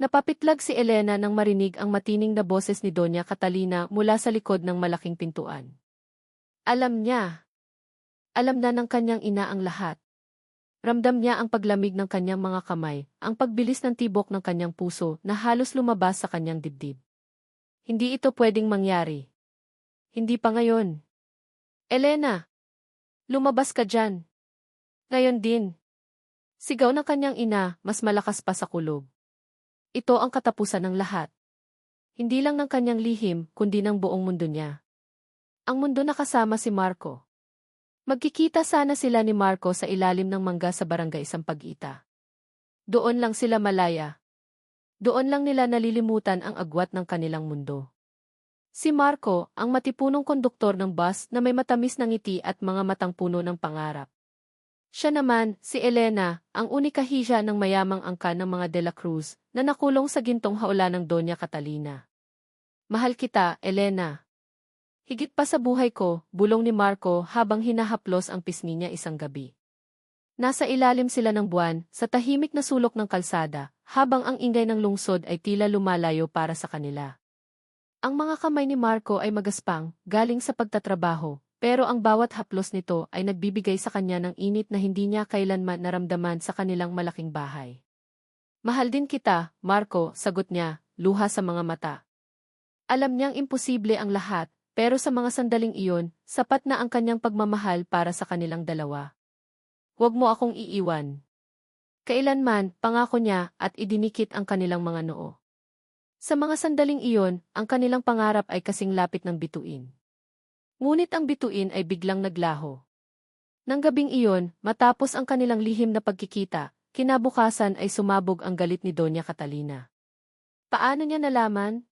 Napapitlag si Elena nang marinig ang matining na boses ni Doña Catalina mula sa likod ng malaking pintuan. Alam niya. Alam na ng kanyang ina ang lahat. Ramdam niya ang paglamig ng kanyang mga kamay, ang pagbilis ng tibok ng kanyang puso na halos lumabas sa kanyang dibdib. Hindi ito pwedeng mangyari. Hindi pa ngayon. Elena! Lumabas ka dyan. Ngayon din. Sigaw ng kanyang ina, mas malakas pa sa kulog. Ito ang katapusan ng lahat. Hindi lang ng kanyang lihim, kundi ng buong mundo niya. Ang mundo na kasama si Marco. Magkikita sana sila ni Marco sa ilalim ng mangga sa barangay Sampaguita. Doon lang sila malaya. Doon lang nila nalilimutan ang agwat ng kanilang mundo. Si Marco, ang matipunong konduktor ng bus na may matamis na ngiti at mga matang puno ng pangarap. Siya naman, si Elena, ang unika hija ng mayamang angkan ng mga De La Cruz na nakulong sa gintong hawla ng Doña Catalina. Mahal kita, Elena. Higit pa sa buhay ko, bulong ni Marco habang hinahaplos ang pisngi niya isang gabi. Nasa ilalim sila ng buwan, sa tahimik na sulok ng kalsada, habang ang ingay ng lungsod ay tila lumalayo para sa kanila. Ang mga kamay ni Marco ay magaspang, galing sa pagtatrabaho, pero ang bawat haplos nito ay nagbibigay sa kanya ng init na hindi niya kailanman naramdaman sa kanilang malaking bahay. Mahal din kita, Marco, sagot niya, luha sa mga mata. Alam niyang imposible ang lahat, pero sa mga sandaling iyon, sapat na ang kanyang pagmamahal para sa kanilang dalawa. Huwag mo akong iiwan. Kailanman, pangako niya at idinikit ang kanilang mga noo. Sa mga sandaling iyon, ang kanilang pangarap ay kasing lapit ng bituin. Ngunit ang bituin ay biglang naglaho. Nang gabing iyon, matapos ang kanilang lihim na pagkikita, kinabukasan ay sumabog ang galit ni Doña Catalina. Paano niya nalaman?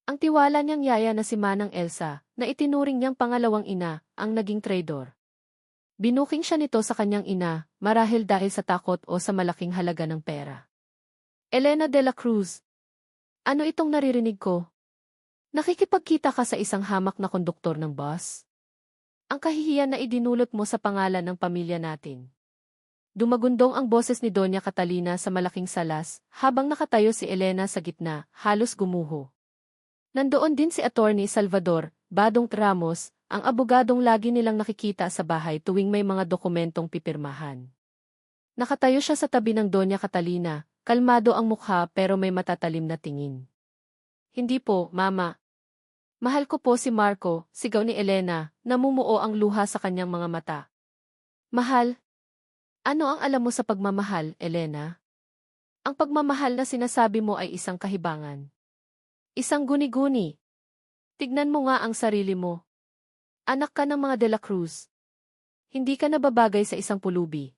Ang tiwala niyang yaya na si Manang Elsa, na itinuring niyang pangalawang ina, ang naging traidor. Binuking siya nito sa kanyang ina, marahil dahil sa takot o sa malaking halaga ng pera. Elena de la Cruz. Ano itong naririnig ko? Nakikipagkita ka sa isang hamak na konduktor ng bus? Ang kahihiyan na idinulot mo sa pangalan ng pamilya natin. Dumagundong ang boses ni Doña Catalina sa malaking salas, habang nakatayo si Elena sa gitna, halos gumuho. Nandoon din si Attorney Salvador Badong Ramos, ang abogadong lagi nilang nakikita sa bahay tuwing may mga dokumentong pipirmahan. Nakatayo siya sa tabi ng Doña Catalina, kalmado ang mukha pero may matatalim na tingin. Hindi po, Mama. Mahal ko po si Marco, sigaw ni Elena, namumuo ang luha sa kanyang mga mata. Mahal? Ano ang alam mo sa pagmamahal, Elena? Ang pagmamahal na sinasabi mo ay isang kahibangan. Isang guni-guni. Tignan mo nga ang sarili mo. Anak ka ng mga De La Cruz. Hindi ka nababagay sa isang pulubi.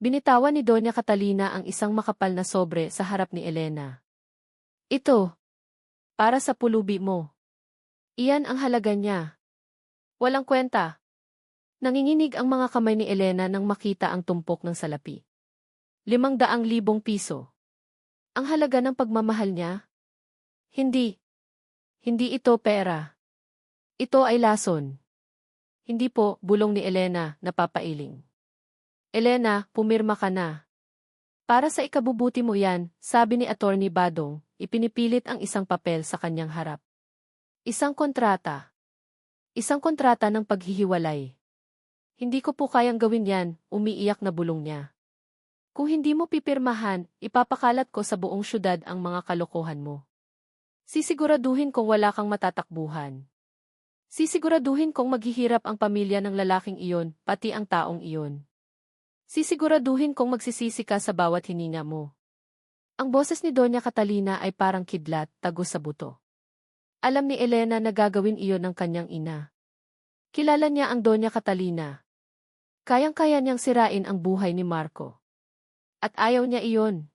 Binitawan ni Doña Catalina ang isang makapal na sobre sa harap ni Elena. Ito. Para sa pulubi mo. Iyan ang halaga niya. Walang kwenta. Nanginginig ang mga kamay ni Elena nang makita ang tumpok ng salapi. 500,000 piso. Ang halaga ng pagmamahal niya? Hindi. Hindi ito pera. Ito ay lason. Hindi po, bulong ni Elena, napapailing. Elena, pumirma ka na. Para sa ikabubuti mo yan, sabi ni Attorney Badong, ipinipilit ang isang papel sa kanyang harap. Isang kontrata. Isang kontrata ng paghihiwalay. Hindi ko po kayang gawin yan, umiiyak na bulong niya. Kung hindi mo pipirmahan, ipapakalat ko sa buong syudad ang mga kalokohan mo. Sisiguraduhin kong wala kang matatakbuhan. Sisiguraduhin kong maghihirap ang pamilya ng lalaking iyon, pati ang taong iyon. Sisiguraduhin kong magsisisi ka sa bawat hininga mo. Ang boses ni Doña Catalina ay parang kidlat, tagos sa buto. Alam ni Elena na gagawin iyon ng kanyang ina. Kilala niya ang Doña Catalina. Kayang-kaya niyang sirain ang buhay ni Marco. At ayaw niya iyon.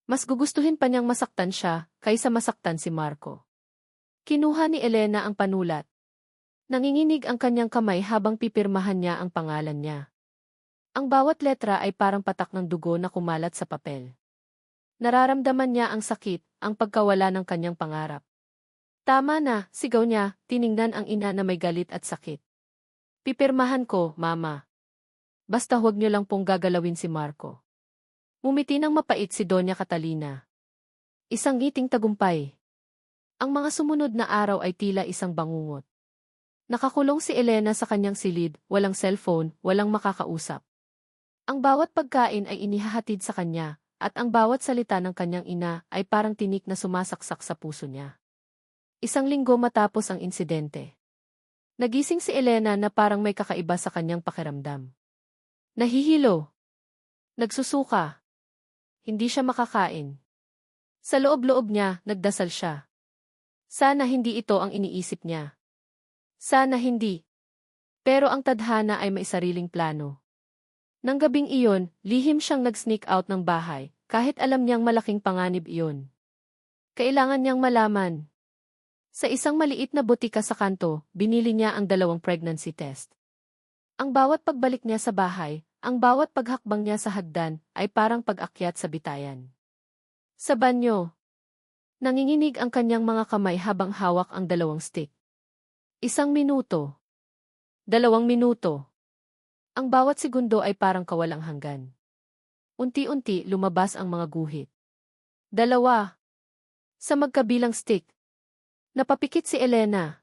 Mas gugustuhin pa niyang masaktan siya, kaysa masaktan si Marco. Kinuha ni Elena ang panulat. Nanginginig ang kanyang kamay habang pipirmahan niya ang pangalan niya. Ang bawat letra ay parang patak ng dugo na kumalat sa papel. Nararamdaman niya ang sakit, ang pagkawala ng kanyang pangarap. Tama na, sigaw niya, tiningnan ang ina na may galit at sakit. Pipirmahan ko, Mama. Basta huwag niyo lang pong gagalawin si Marco. Ngumiti ng mapait si Doña Catalina. Isang ngiting tagumpay. Ang mga sumunod na araw ay tila isang bangungot. Nakakulong si Elena sa kanyang silid, walang cellphone, walang makakausap. Ang bawat pagkain ay inihahatid sa kanya, at ang bawat salita ng kanyang ina ay parang tinik na sumasaksak sa puso niya. Isang linggo matapos ang insidente. Nagising si Elena na parang may kakaiba sa kanyang pakiramdam. Nahihilo. Nagsusuka. Hindi siya makakain. Sa loob-loob niya, nagdasal siya. Sana hindi ito ang iniisip niya. Sana hindi. Pero ang tadhana ay may sariling plano. Nang gabing iyon, lihim siyang nag-sneak out ng bahay, kahit alam niyang malaking panganib iyon. Kailangan niyang malaman. Sa isang maliit na butika sa kanto, binili niya ang 2 pregnancy test. Ang bawat pagbalik niya sa bahay, ang bawat paghakbang niya sa hagdan, ay parang pag-akyat sa bitayan. Sa banyo, nanginginig ang kanyang mga kamay habang hawak ang 2 stick. 1 minuto. 2 minuto. Ang bawat segundo ay parang kawalang hanggan. Unti-unti lumabas ang mga guhit. 2. Sa magkabilang stick. Napapikit si Elena.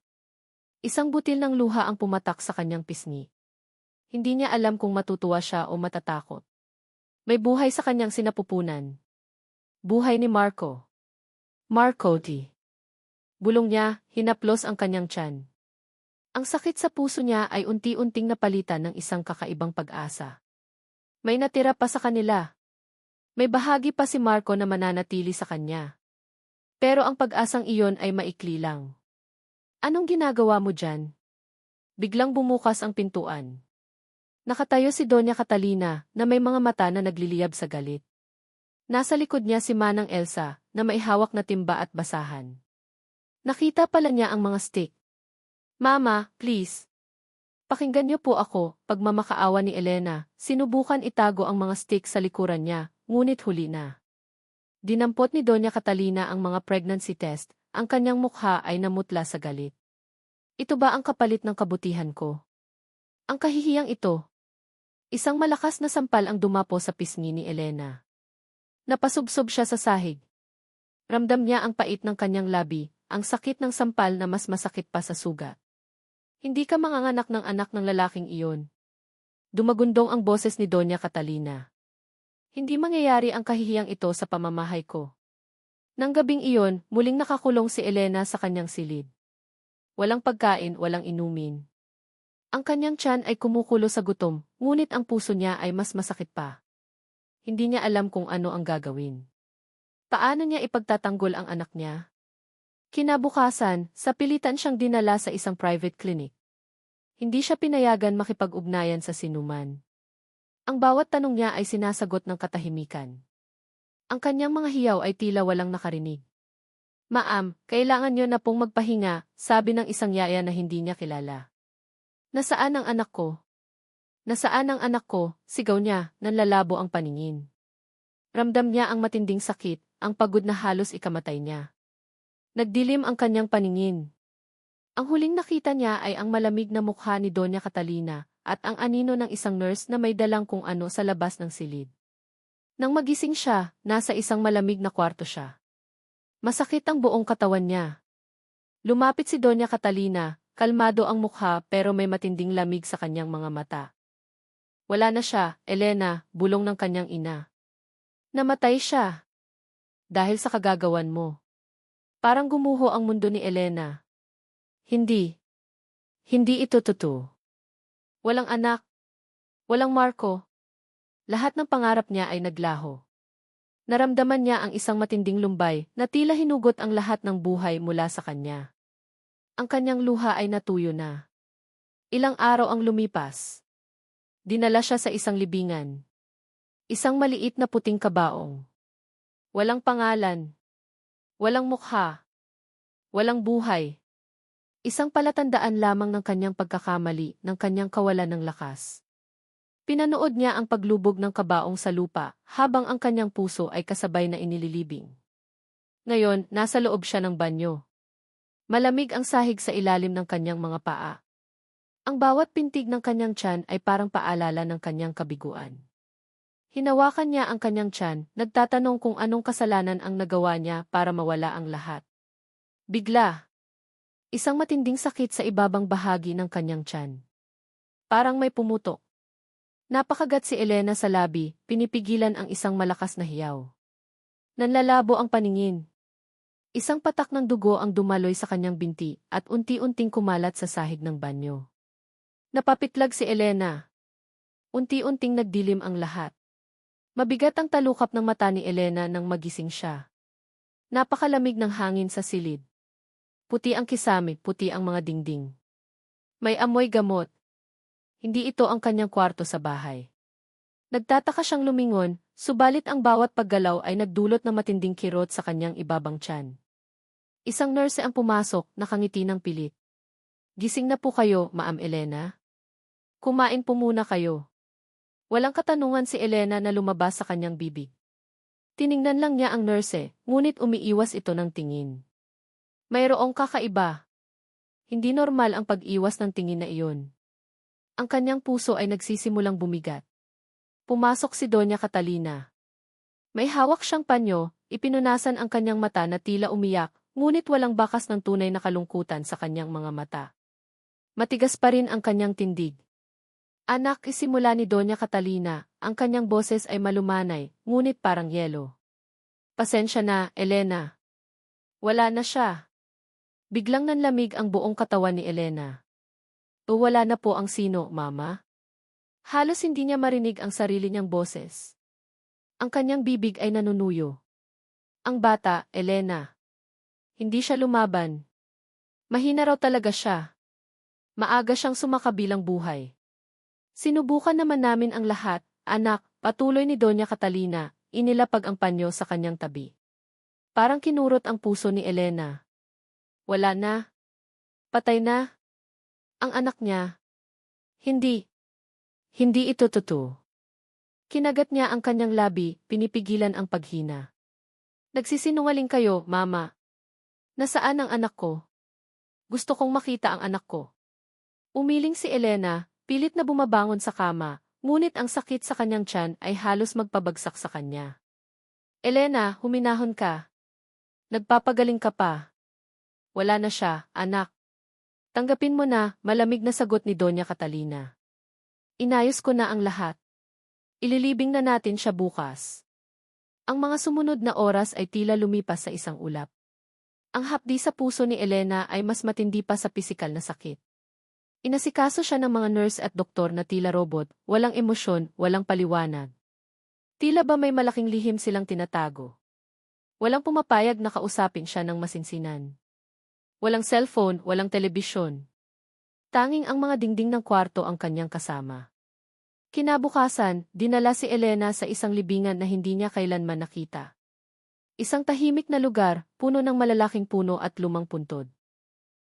Isang butil ng luha ang pumatak sa kanyang pisngi. Hindi niya alam kung matutuwa siya o matatakot. May buhay sa kanyang sinapupunan. Buhay ni Marco. Marco T. Bulong niya, hinaplos ang kanyang tiyan. Ang sakit sa puso niya ay unti-unting napalitan ng isang kakaibang pag-asa. May natira pa sa kanila. May bahagi pa si Marco na mananatili sa kanya. Pero ang pag-asang iyon ay maikli lang. Anong ginagawa mo dyan? Biglang bumukas ang pintuan. Nakatayo si Doña Catalina na may mga mata na nagliliyab sa galit. Nasa likod niya si Manang Elsa na may hawak na timba at basahan. Nakita pala niya ang mga stick. Mama, please. Pakinggan niyo po ako, pagmamakaawa ni Elena, sinubukan itago ang mga stick sa likuran niya, ngunit huli na. Dinampot ni Doña Catalina ang mga pregnancy test, ang kanyang mukha ay namutla sa galit. Ito ba ang kapalit ng kabutihan ko? Ang kahihiyang ito. Isang malakas na sampal ang dumapo sa pisngi ni Elena. Napasubsob siya sa sahig. Ramdam niya ang pait ng kanyang labi, ang sakit ng sampal na mas masakit pa sa sugat. Hindi ka manganganak ng anak ng lalaking iyon. Dumagundong ang boses ni Doña Catalina. Hindi mangyayari ang kahihiyang ito sa pamamahay ko. Nang gabing iyon, muling nakakulong si Elena sa kanyang silid. Walang pagkain, walang inumin. Ang kanyang tiyan ay kumukulo sa gutom, ngunit ang puso niya ay mas masakit pa. Hindi niya alam kung ano ang gagawin. Paano niya ipagtatanggol ang anak niya? Kinabukasan, sa pilitan siyang dinala sa isang private clinic. Hindi siya pinayagan makipag-ugnayan sa sinuman. Ang bawat tanong niya ay sinasagot ng katahimikan. Ang kanyang mga hiyaw ay tila walang nakarinig. Ma'am, kailangan niyo na pong magpahinga, sabi ng isang yaya na hindi niya kilala. Nasaan ang anak ko? Nasaan ang anak ko? Sigaw niya, nanlalabo ang paningin. Ramdam niya ang matinding sakit, ang pagod na halos ikamatay niya. Nagdilim ang kanyang paningin. Ang huling nakita niya ay ang malamig na mukha ni Doña Catalina at ang anino ng isang nurse na may dalang kung ano sa labas ng silid. Nang magising siya, nasa isang malamig na kwarto siya. Masakit ang buong katawan niya. Lumapit si Doña Catalina, kalmado ang mukha pero may matinding lamig sa kanyang mga mata. Wala na siya, Elena, bulong ng kanyang ina. Namatay siya. Dahil sa kagagawan mo. Parang gumuho ang mundo ni Elena. Hindi. Hindi ito totoo. Walang anak. Walang Marco. Lahat ng pangarap niya ay naglaho. Naramdaman niya ang isang matinding lumbay na tila hinugot ang lahat ng buhay mula sa kanya. Ang kanyang luha ay natuyo na. Ilang araw ang lumipas. Dinala siya sa isang libingan. Isang maliit na puting kabaong. Walang pangalan. Walang mukha. Walang buhay. Isang palatandaan lamang ng kanyang pagkakamali, ng kanyang kawalan ng lakas. Pinanood niya ang paglubog ng kabaong sa lupa, habang ang kanyang puso ay kasabay na inililibing. Ngayon, nasa loob siya ng banyo. Malamig ang sahig sa ilalim ng kanyang mga paa. Ang bawat pintig ng kanyang tiyan ay parang paalala ng kanyang kabiguan. Hinawakan niya ang kanyang tiyan, nagtatanong kung anong kasalanan ang nagawa niya para mawala ang lahat. Bigla, isang matinding sakit sa ibabang bahagi ng kanyang tiyan. Parang may pumutok. Napakagat si Elena sa labi, pinipigilan ang isang malakas na hiyaw. Nanlalabo ang paningin. Isang patak ng dugo ang dumaloy sa kanyang binti at unti-unting kumalat sa sahig ng banyo. Napapitlag si Elena. Unti-unting nagdilim ang lahat. Mabigat ang talukap ng mata ni Elena nang magising siya. Napakalamig ng hangin sa silid. Puti ang kisame, puti ang mga dingding. May amoy gamot. Hindi ito ang kanyang kwarto sa bahay. Nagtataka siyang lumingon, subalit ang bawat paggalaw ay nagdulot ng matinding kirot sa kanyang ibabang tiyan. Isang nurse ang pumasok, nakangiti ng pilit. Gising na po kayo, Ma'am Elena? Kumain po muna kayo. Walang katanungan si Elena na lumabas sa kanyang bibig. Tiningnan lang niya ang nurse, ngunit umiiwas ito ng tingin. Mayroong kakaiba. Hindi normal ang pag-iwas ng tingin na iyon. Ang kanyang puso ay nagsisimulang bumigat. Pumasok si Doña Catalina. May hawak siyang panyo, ipinunasan ang kanyang mata na tila umiyak, ngunit walang bakas ng tunay na kalungkutan sa kanyang mga mata. Matigas pa rin ang kanyang tindig. Anak, isimula ni Doña Catalina, ang kanyang boses ay malumanay, ngunit parang yelo. Pasensya na, Elena. Wala na siya. Biglang nanlamig ang buong katawan ni Elena. O wala na po ang sino, Mama? Halos hindi niya marinig ang sarili niyang boses. Ang kanyang bibig ay nanunuyo. Ang bata, Elena. Hindi siya lumaban. Mahina raw talaga siya. Maaga siyang sumakabilang buhay. Sinubukan naman namin ang lahat, anak, patuloy ni Doña Catalina, inilapag ang panyo sa kanyang tabi. Parang kinurot ang puso ni Elena. Wala na. Patay na. Ang anak niya. Hindi. Hindi ito totoo. Kinagat niya ang kanyang labi, pinipigilan ang paghina. Nagsisinungaling kayo, Mama. Nasaan ang anak ko? Gusto kong makita ang anak ko. Umiling si Elena, pilit na bumabangon sa kama, ngunit ang sakit sa kanyang tiyan ay halos magpabagsak sa kanya. Elena, huminahon ka. Nagpapagaling ka pa. Wala na siya, anak. Tanggapin mo na, malamig na sagot ni Doña Catalina. Inayos ko na ang lahat. Ililibing na natin siya bukas. Ang mga sumunod na oras ay tila lumipas sa isang ulap. Ang hapdi sa puso ni Elena ay mas matindi pa sa pisikal na sakit. Inasikaso siya ng mga nurse at doktor na tila robot, walang emosyon, walang paliwanag. Tila ba may malaking lihim silang tinatago. Walang pumapayag na kausapin siya ng masinsinan. Walang cellphone, walang telebisyon. Tanging ang mga dingding ng kwarto ang kanyang kasama. Kinabukasan, dinala si Elena sa isang libingan na hindi niya kailanman nakita. Isang tahimik na lugar, puno ng malalaking puno at lumang puntod.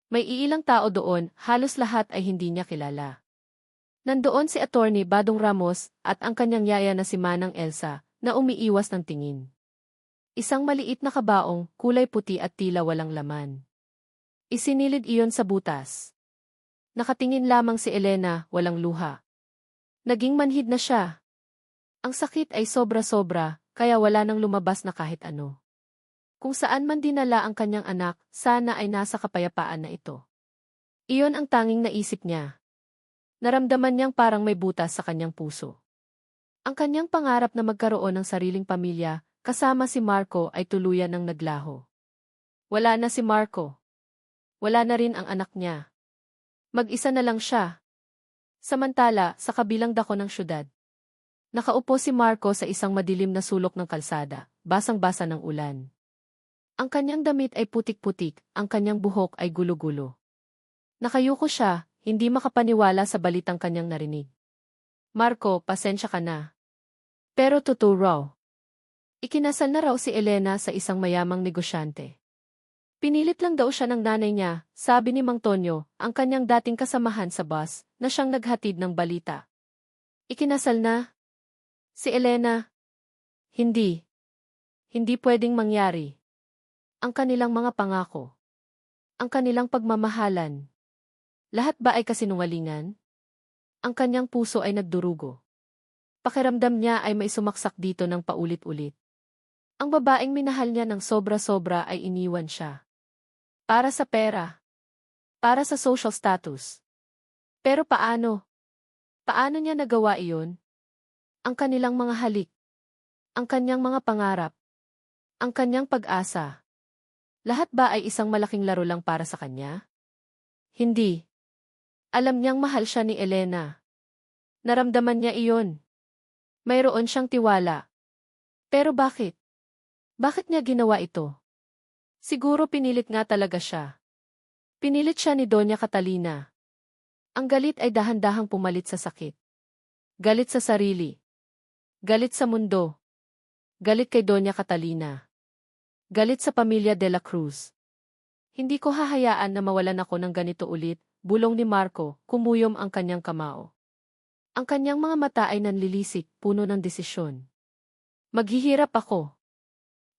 May iilang tao doon, halos lahat ay hindi niya kilala. Nandoon si Attorney Badong Ramos at ang kanyang yaya na si Manang Elsa, na umiiwas ng tingin. Isang maliit na kabaong, kulay puti at tila walang laman. Isinilid iyon sa butas. Nakatingin lamang si Elena, walang luha. Naging manhid na siya. Ang sakit ay sobra-sobra, kaya wala nang lumabas na kahit ano. Kung saan man dinala ang kanyang anak, sana ay nasa kapayapaan na ito. Iyon ang tanging naisip niya. Naramdaman niyang parang may butas sa kanyang puso. Ang kanyang pangarap na magkaroon ng sariling pamilya, kasama si Marco ay tuluyan ng naglaho. Wala na si Marco. Wala na rin ang anak niya. Mag-isa na lang siya. Samantala, sa kabilang dako ng syudad. Nakaupo si Marco sa isang madilim na sulok ng kalsada, basang-basa ng ulan. Ang kanyang damit ay putik-putik, ang kanyang buhok ay gulo-gulo. Nakayuko siya, hindi makapaniwala sa balitang kanyang narinig. Marco, pasensya ka na. Pero totoo raw. Ikinasal na raw si Elena sa isang mayamang negosyante. Pinilit lang daw siya ng nanay niya, sabi ni Mang Tonyo, ang kanyang dating kasamahan sa bus, na siyang naghatid ng balita. Ikinasal na? Si Elena? Hindi. Hindi pwedeng mangyari. Ang kanilang mga pangako. Ang kanilang pagmamahalan. Lahat ba ay kasinungalingan? Ang kanyang puso ay nagdurugo. Pakiramdam niya ay may sumaksak dito ng paulit-ulit. Ang babaeng minahal niya ng sobra-sobra ay iniwan siya. Para sa pera. Para sa social status. Pero paano? Paano niya nagawa iyon? Ang kanilang mga halik. Ang kanyang mga pangarap. Ang kanyang pag-asa. Lahat ba ay isang malaking laro lang para sa kanya? Hindi. Alam niyang mahal siya ni Elena. Naramdaman niya iyon. Mayroon siyang tiwala. Pero bakit? Bakit niya ginawa ito? Siguro pinilit nga talaga siya. Pinilit siya ni Doña Catalina. Ang galit ay dahan-dahang pumalit sa sakit. Galit sa sarili. Galit sa mundo. Galit kay Doña Catalina. Galit sa pamilya de la Cruz. Hindi ko hahayaan na mawalan ako ng ganito ulit, bulong ni Marco, kumuyom ang kanyang kamao. Ang kanyang mga mata ay nanlilisik, puno ng desisyon. Maghihirap ako.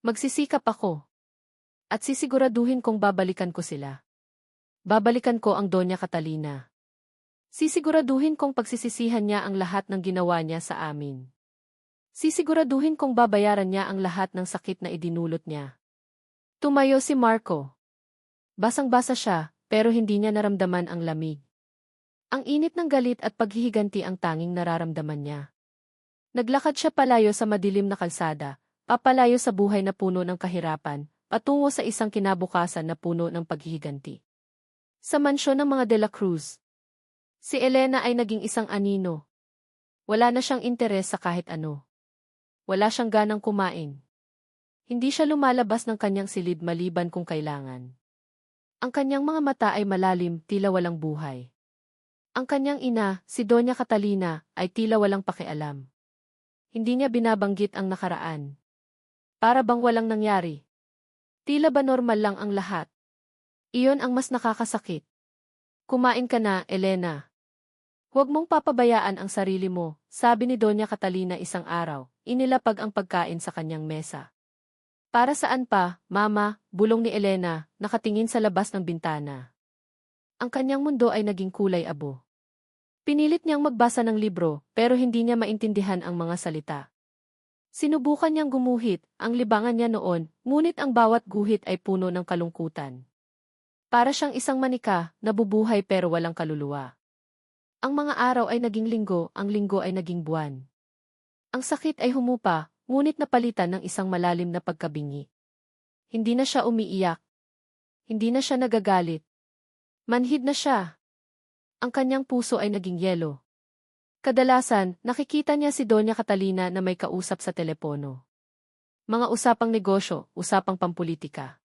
Magsisikap ako. At sisiguraduhin kong babalikan ko sila. Babalikan ko ang Doña Catalina. Sisiguraduhin kong pagsisisihan niya ang lahat ng ginawa niya sa amin. Sisiguraduhin kong babayaran niya ang lahat ng sakit na idinulot niya. Tumayo si Marco. Basang-basa siya, pero hindi niya naramdaman ang lamig. Ang init ng galit at paghihiganti ang tanging nararamdaman niya. Naglakad siya palayo sa madilim na kalsada, papalayo sa buhay na puno ng kahirapan, patungo sa isang kinabukasan na puno ng paghihiganti. Sa mansyon ng mga de la Cruz, si Elena ay naging isang anino. Wala na siyang interes sa kahit ano. Wala siyang ganang kumain. Hindi siya lumalabas ng kanyang silid maliban kung kailangan. Ang kanyang mga mata ay malalim, tila walang buhay. Ang kanyang ina, si Doña Catalina, ay tila walang pakialam. Hindi niya binabanggit ang nakaraan. Para bang walang nangyari. Tila ba normal lang ang lahat? Iyon ang mas nakakasakit. Kumain ka na, Elena. Huwag mong papabayaan ang sarili mo, sabi ni Doña Catalina isang araw, inilapag ang pagkain sa kanyang mesa. Para saan pa, Mama, bulong ni Elena, nakatingin sa labas ng bintana. Ang kanyang mundo ay naging kulay abo. Pinilit niyang magbasa ng libro, pero hindi niya maintindihan ang mga salita. Sinubukan niyang gumuhit, ang libangan niya noon, ngunit ang bawat guhit ay puno ng kalungkutan. Para siyang isang manika, nabubuhay pero walang kaluluwa. Ang mga araw ay naging linggo, ang linggo ay naging buwan. Ang sakit ay humupa, ngunit napalitan ng isang malalim na pagkabingi. Hindi na siya umiiyak. Hindi na siya nagagalit. Manhid na siya. Ang kanyang puso ay naging yelo. Kadalasan, nakikita niya si Doña Catalina na may kausap sa telepono. Mga usapang negosyo, usapang pampulitika.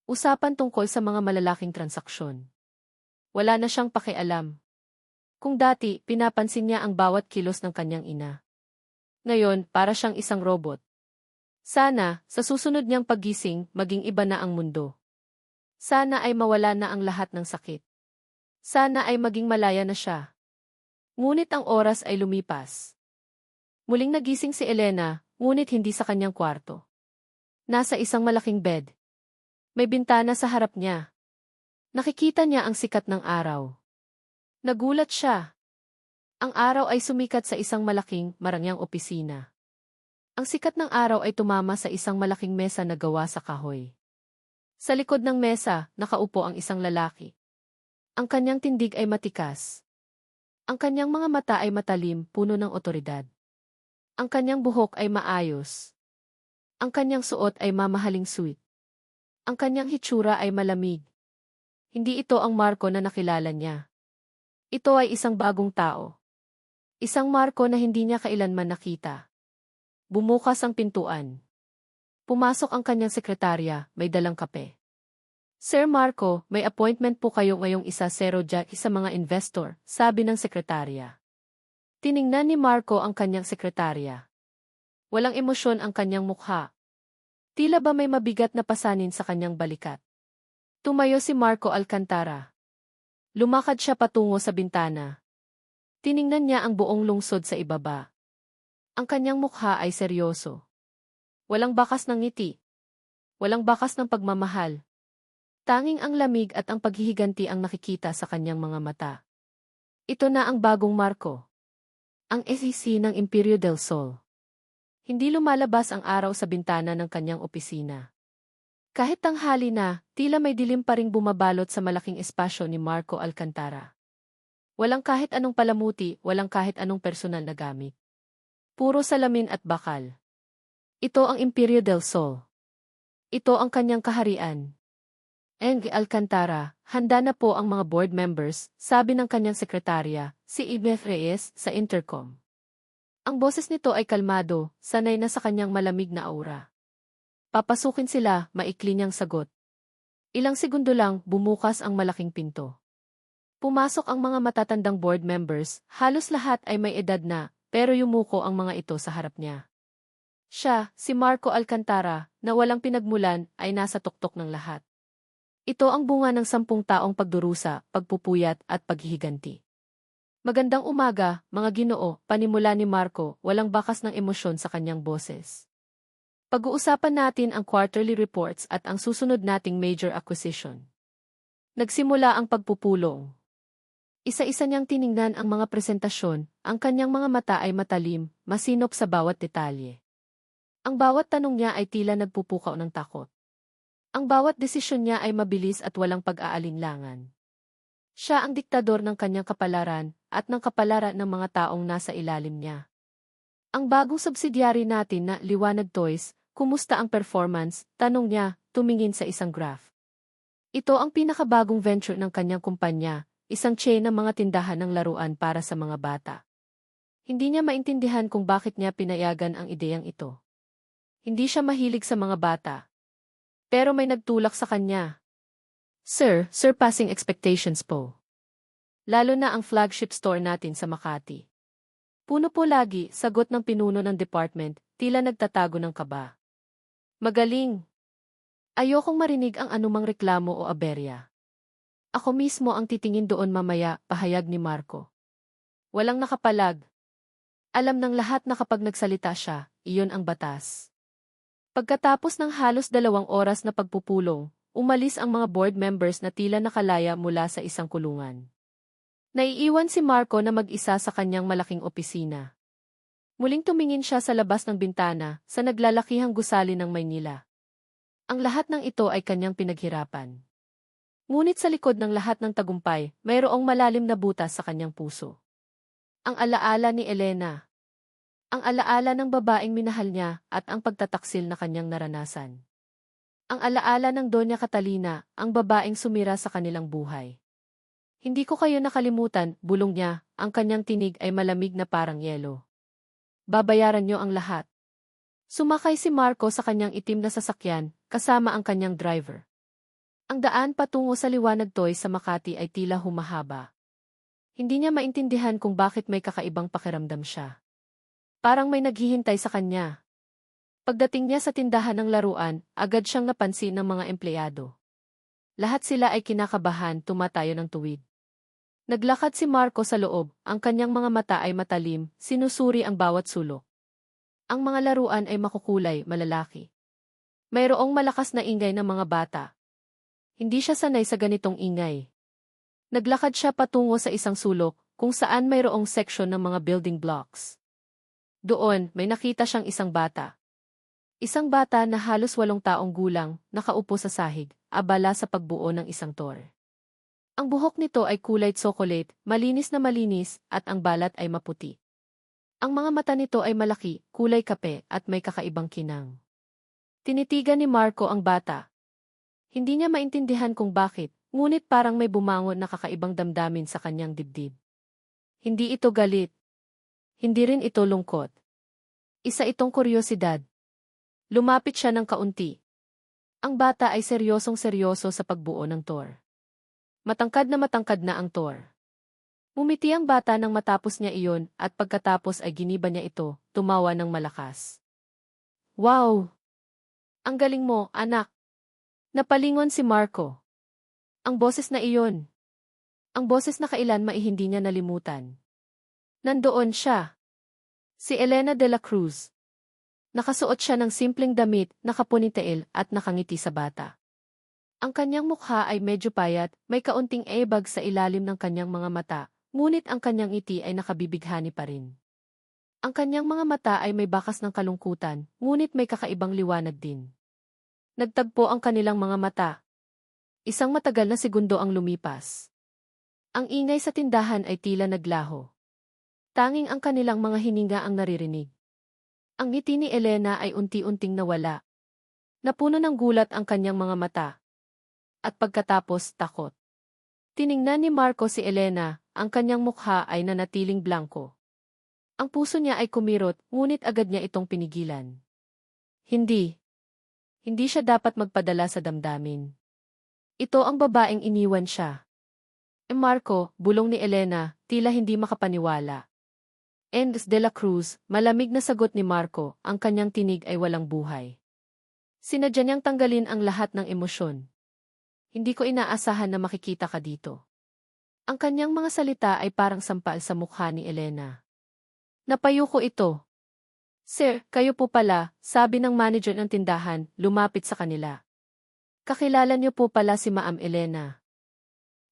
Usapan tungkol sa mga malalaking transaksyon. Wala na siyang pakialam. Kung dati, pinapansin niya ang bawat kilos ng kanyang ina. Ngayon, para siyang isang robot. Sana, sa susunod niyang paggising, maging iba na ang mundo. Sana ay mawala na ang lahat ng sakit. Sana ay maging malaya na siya. Ngunit ang oras ay lumipas. Muling nagising si Elena, ngunit hindi sa kanyang kwarto. Nasa isang malaking bed. May bintana sa harap niya. Nakikita niya ang sikat ng araw. Nagulat siya. Ang araw ay sumikat sa isang malaking, marangyang opisina. Ang sikat ng araw ay tumama sa isang malaking mesa na gawa sa kahoy. Sa likod ng mesa, nakaupo ang isang lalaki. Ang kanyang tindig ay matikas. Ang kanyang mga mata ay matalim, puno ng otoridad. Ang kanyang buhok ay maayos. Ang kanyang suot ay mamahaling suit. Ang kanyang hitsura ay malamig. Hindi ito ang Marco na nakilala niya. Ito ay isang bagong tao. Isang Marco na hindi niya kailanman nakita. Bumukas ang pintuan. Pumasok ang kanyang sekretarya, may dalang kape. Sir Marco, may appointment po kayo ngayong 1:00 sa mga investor, sabi ng sekretarya. Tiningnan ni Marco ang kanyang sekretarya. Walang emosyon ang kanyang mukha. Tila ba may mabigat na pasanin sa kanyang balikat. Tumayo si Marco Alcantara. Lumakad siya patungo sa bintana. Tiningnan niya ang buong lungsod sa ibaba. Ang kanyang mukha ay seryoso. Walang bakas ng ngiti. Walang bakas ng pagmamahal. Tanging ang lamig at ang paghihiganti ang nakikita sa kanyang mga mata. Ito na ang bagong Marco. Ang SEC ng Imperio del Sol. Hindi lumalabas ang araw sa bintana ng kanyang opisina. Kahit tanghali na, tila may dilim pa ring bumabalot sa malaking espasyo ni Marco Alcantara. Walang kahit anong palamuti, walang kahit anong personal na gamit. Puro salamin at bakal. Ito ang Imperio del Sol. Ito ang kanyang kaharian. Eng Alcantara, handa na po ang mga board members, sabi ng kanyang sekretarya, si Ibeth Reyes, sa intercom. Ang boses nito ay kalmado, sanay na sa kanyang malamig na aura. Papasukin sila, maikli niyang sagot. Ilang segundo lang, bumukas ang malaking pinto. Pumasok ang mga matatandang board members, halos lahat ay may edad na, pero yumuko ang mga ito sa harap niya. Siya, si Marco Alcantara, na walang pinagmulan, ay nasa tuktok ng lahat. Ito ang bunga ng 10 taong pagdurusa, pagpupuyat at paghihiganti. Magandang umaga, mga Ginoo, panimula ni Marco, walang bakas ng emosyon sa kanyang boses. Pag-uusapan natin ang quarterly reports at ang susunod nating major acquisition. Nagsimula ang pagpupulong. Isa-isa niyang tiningnan ang mga presentasyon, ang kanyang mga mata ay matalim, masinop sa bawat detalye. Ang bawat tanong niya ay tila nagpupukaw ng takot. Ang bawat desisyon niya ay mabilis at walang pag-aalinlangan. Siya ang diktador ng kanyang kapalaran at ng kapalaran ng mga taong nasa ilalim niya. Ang bagong subsidiary natin na Liwanag Toys, kumusta ang performance? Tanong niya, tumingin sa isang graph. Ito ang pinakabagong venture ng kanyang kumpanya, isang chain ng mga tindahan ng laruan para sa mga bata. Hindi niya maintindihan kung bakit niya pinayagan ang ideyang ito. Hindi siya mahilig sa mga bata. Pero may nagtulak sa kanya. Sir, surpassing expectations po. Lalo na ang flagship store natin sa Makati. Puno po lagi, sagot ng pinuno ng department, tila nagtatago ng kaba. Magaling. Ayokong marinig ang anumang reklamo o aberya. Ako mismo ang titingin doon mamaya, pahayag ni Marco. Walang nakapalag. Alam ng lahat na kapag nagsalita siya, iyon ang batas. Pagkatapos ng halos 2 oras na pagpupulong, umalis ang mga board members na tila nakalaya mula sa isang kulungan. Naiiwan si Marco na mag-isa sa kanyang malaking opisina. Muling tumingin siya sa labas ng bintana, sa naglalakihang gusali ng Maynila. Ang lahat ng ito ay kanyang pinaghirapan. Ngunit sa likod ng lahat ng tagumpay, mayroong malalim na butas sa kanyang puso. Ang alaala ni Elena. Ang alaala ng babaeng minahal niya at ang pagtataksil na kanyang naranasan. Ang alaala ng Doña Catalina, ang babaeng sumira sa kanilang buhay. Hindi ko kayo nakalimutan, bulong niya, ang kanyang tinig ay malamig na parang yelo. Babayaran niyo ang lahat. Sumakay si Marco sa kanyang itim na sasakyan, kasama ang kanyang driver. Ang daan patungo sa Liwanag Toys sa Makati ay tila humahaba. Hindi niya maintindihan kung bakit may kakaibang pakiramdam siya. Parang may naghihintay sa kanya. Pagdating niya sa tindahan ng laruan, agad siyang napansin ng mga empleyado. Lahat sila ay kinakabahan, tumatayo ng tuwid. Naglakad si Marco sa loob, ang kanyang mga mata ay matalim, sinusuri ang bawat sulok. Ang mga laruan ay makukulay, malalaki. Mayroong malakas na ingay ng mga bata. Hindi siya sanay sa ganitong ingay. Naglakad siya patungo sa isang sulok, kung saan mayroong section ng mga building blocks. Doon, may nakita siyang isang bata. Isang bata na halos 8 taong gulang, nakaupo sa sahig, abala sa pagbuo ng isang tore. Ang buhok nito ay kulay tsokolate, malinis na malinis, at ang balat ay maputi. Ang mga mata nito ay malaki, kulay kape, at may kakaibang kinang. Tinitigan ni Marco ang bata. Hindi niya maintindihan kung bakit, ngunit parang may bumangon na kakaibang damdamin sa kanyang dibdib. Hindi ito galit. Hindi rin ito lungkot. Isa itong kuryosidad. Lumapit siya ng kaunti. Ang bata ay seryosong-seryoso sa pagbuo ng tore. Matangkad na ang tore. Umiti ang bata nang matapos niya iyon at pagkatapos ay giniba niya ito, tumawa ng malakas. Wow! Ang galing mo, anak! Napalingon si Marco. Ang boses na iyon. Ang boses na kailan hindi niya nalimutan. Nandoon siya. Si Elena de la Cruz. Nakasuot siya ng simpleng damit, nakapunitail at nakangiti sa bata. Ang kanyang mukha ay medyo payat, may kaunting ebag sa ilalim ng kanyang mga mata, ngunit ang kanyang ngiti ay nakabibighani pa rin. Ang kanyang mga mata ay may bakas ng kalungkutan, ngunit may kakaibang liwanag din. Nagtagpo ang kanilang mga mata. Isang matagal na segundo ang lumipas. Ang ingay sa tindahan ay tila naglaho. Tanging ang kanilang mga hininga ang naririnig. Ang ngiti ni Elena ay unti-unting nawala. Napuno ng gulat ang kanyang mga mata. At pagkatapos, takot. Tiningnan ni Marco si Elena, ang kanyang mukha ay nanatiling blanko. Ang puso niya ay kumirot, ngunit agad niya itong pinigilan. Hindi. Hindi siya dapat magpadala sa damdamin. Ito ang babaeng iniwan siya. Marco, bulong ni Elena, tila hindi makapaniwala. Endes de la Cruz, malamig na sagot ni Marco, ang kanyang tinig ay walang buhay. Sinadya niyang tanggalin ang lahat ng emosyon. Hindi ko inaasahan na makikita ka dito. Ang kanyang mga salita ay parang sampal sa mukha ni Elena. Napayuko ito. Sir, kayo po pala, sabi ng manager ng tindahan, lumapit sa kanila. Kakilala niyo po pala si Ma'am Elena.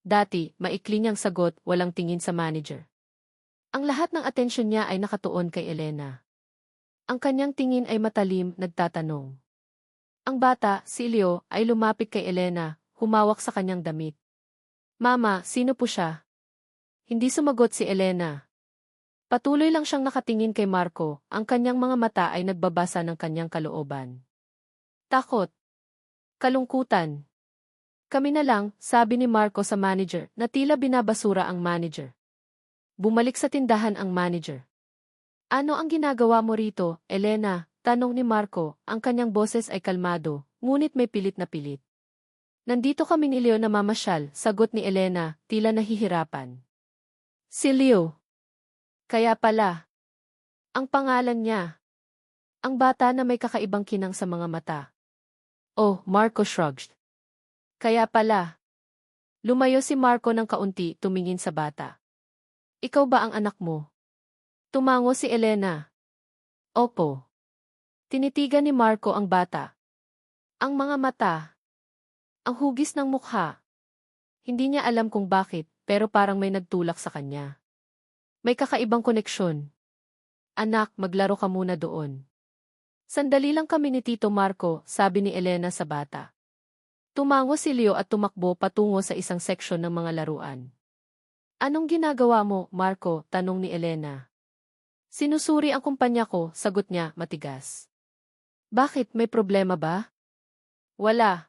Dati, maikli niyang sagot, walang tingin sa manager. Ang lahat ng atensyon niya ay nakatuon kay Elena. Ang kanyang tingin ay matalim, nagtatanong. Ang bata, si Leo, ay lumapit kay Elena, humawak sa kanyang damit. Mama, sino po siya? Hindi sumagot si Elena. Patuloy lang siyang nakatingin kay Marco, ang kanyang mga mata ay nagbabasa ng kanyang kalooban. Takot. Kalungkutan. Kami na lang, sabi ni Marco sa manager, na tila binabasura ang manager. Bumalik sa tindahan ang manager. Ano ang ginagawa mo rito, Elena? Tanong ni Marco, ang kanyang boses ay kalmado, ngunit may pilit na pilit. Nandito kami ni Leo na mamasyal, sagot ni Elena, tila nahihirapan. Si Leo. Kaya pala. Ang pangalan niya. Ang bata na may kakaibang kinang sa mga mata. Oh, Marco shrugged. Kaya pala. Lumayo si Marco ng kaunti, tumingin sa bata. Ikaw ba ang anak mo? Tumango si Elena. Opo. Tinitigan ni Marco ang bata. Ang mga mata. Ang hugis ng mukha. Hindi niya alam kung bakit, pero parang may nagtulak sa kanya. May kakaibang koneksyon. Anak, maglaro ka muna doon. Sandali lang kami ni Tito Marco, sabi ni Elena sa bata. Tumango si Leo at tumakbo patungo sa isang seksyon ng mga laruan. Anong ginagawa mo, Marco? Tanong ni Elena. Sinusuri ang kumpanya ko, sagot niya, matigas. Bakit, may problema ba? Wala.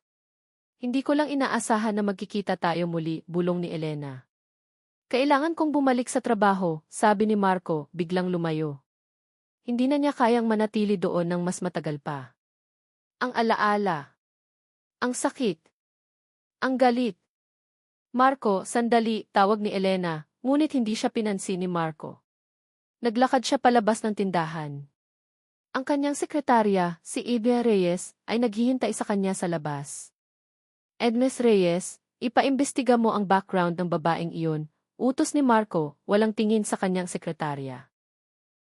Hindi ko lang inaasahan na magkikita tayo muli, bulong ni Elena. Kailangan kong bumalik sa trabaho, sabi ni Marco, biglang lumayo. Hindi na niya kayang manatili doon ng mas matagal pa. Ang alaala. Ang sakit. Ang galit. Marco, sandali, tawag ni Elena, ngunit hindi siya pinansin ni Marco. Naglakad siya palabas ng tindahan. Ang kanyang sekretarya, si Ivia Reyes, ay naghihintay sa kanya sa labas. Edmes Reyes, ipaimbestiga mo ang background ng babaeng iyon, utos ni Marco, walang tingin sa kanyang sekretarya.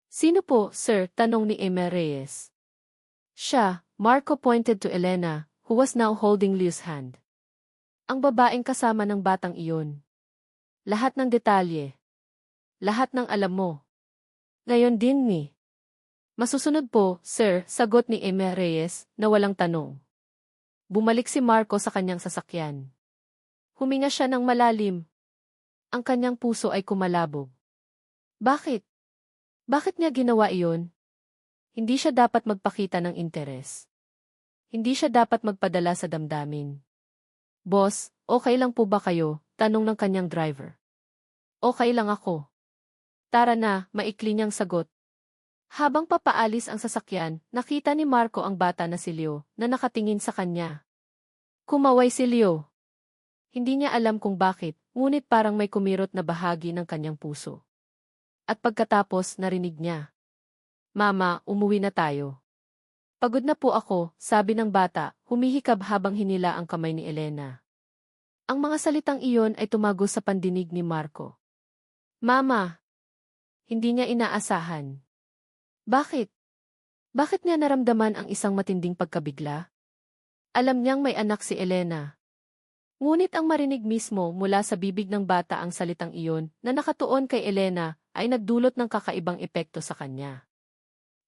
Sino po, sir? Tanong ni Eme Reyes. Siya, Marco pointed to Elena, who was now holding Leo's hand. Ang babaeng kasama ng batang iyon. Lahat ng detalye. Lahat ng alam mo. Ngayon din ni. Masusunod po, sir, sagot ni Eme Reyes, na walang tanong. Bumalik si Marco sa kanyang sasakyan. Huminga siya ng malalim. Ang kanyang puso ay kumalabog. Bakit? Bakit niya ginawa iyon? Hindi siya dapat magpakita ng interes. Hindi siya dapat magpadala sa damdamin. Boss, okay lang po ba kayo? Tanong ng kanyang driver. Okay lang ako. Tara na, maikli niyang sagot. Habang papaalis ang sasakyan, nakita ni Marco ang bata na si Leo na nakatingin sa kanya. Kumaway si Leo. Hindi niya alam kung bakit, ngunit parang may kumirot na bahagi ng kanyang puso. At pagkatapos narinig niya. Mama, umuwi na tayo. Pagod na po ako, sabi ng bata, humihikab habang hinila ang kamay ni Elena. Ang mga salitang iyon ay tumago sa pandinig ni Marco. Mama! Hindi niya inaasahan. Bakit? Bakit niya naramdaman ang isang matinding pagkabigla? Alam niyang may anak si Elena. Ngunit ang marinig mismo mula sa bibig ng bata ang salitang iyon na nakatuon kay Elena ay nagdulot ng kakaibang epekto sa kanya.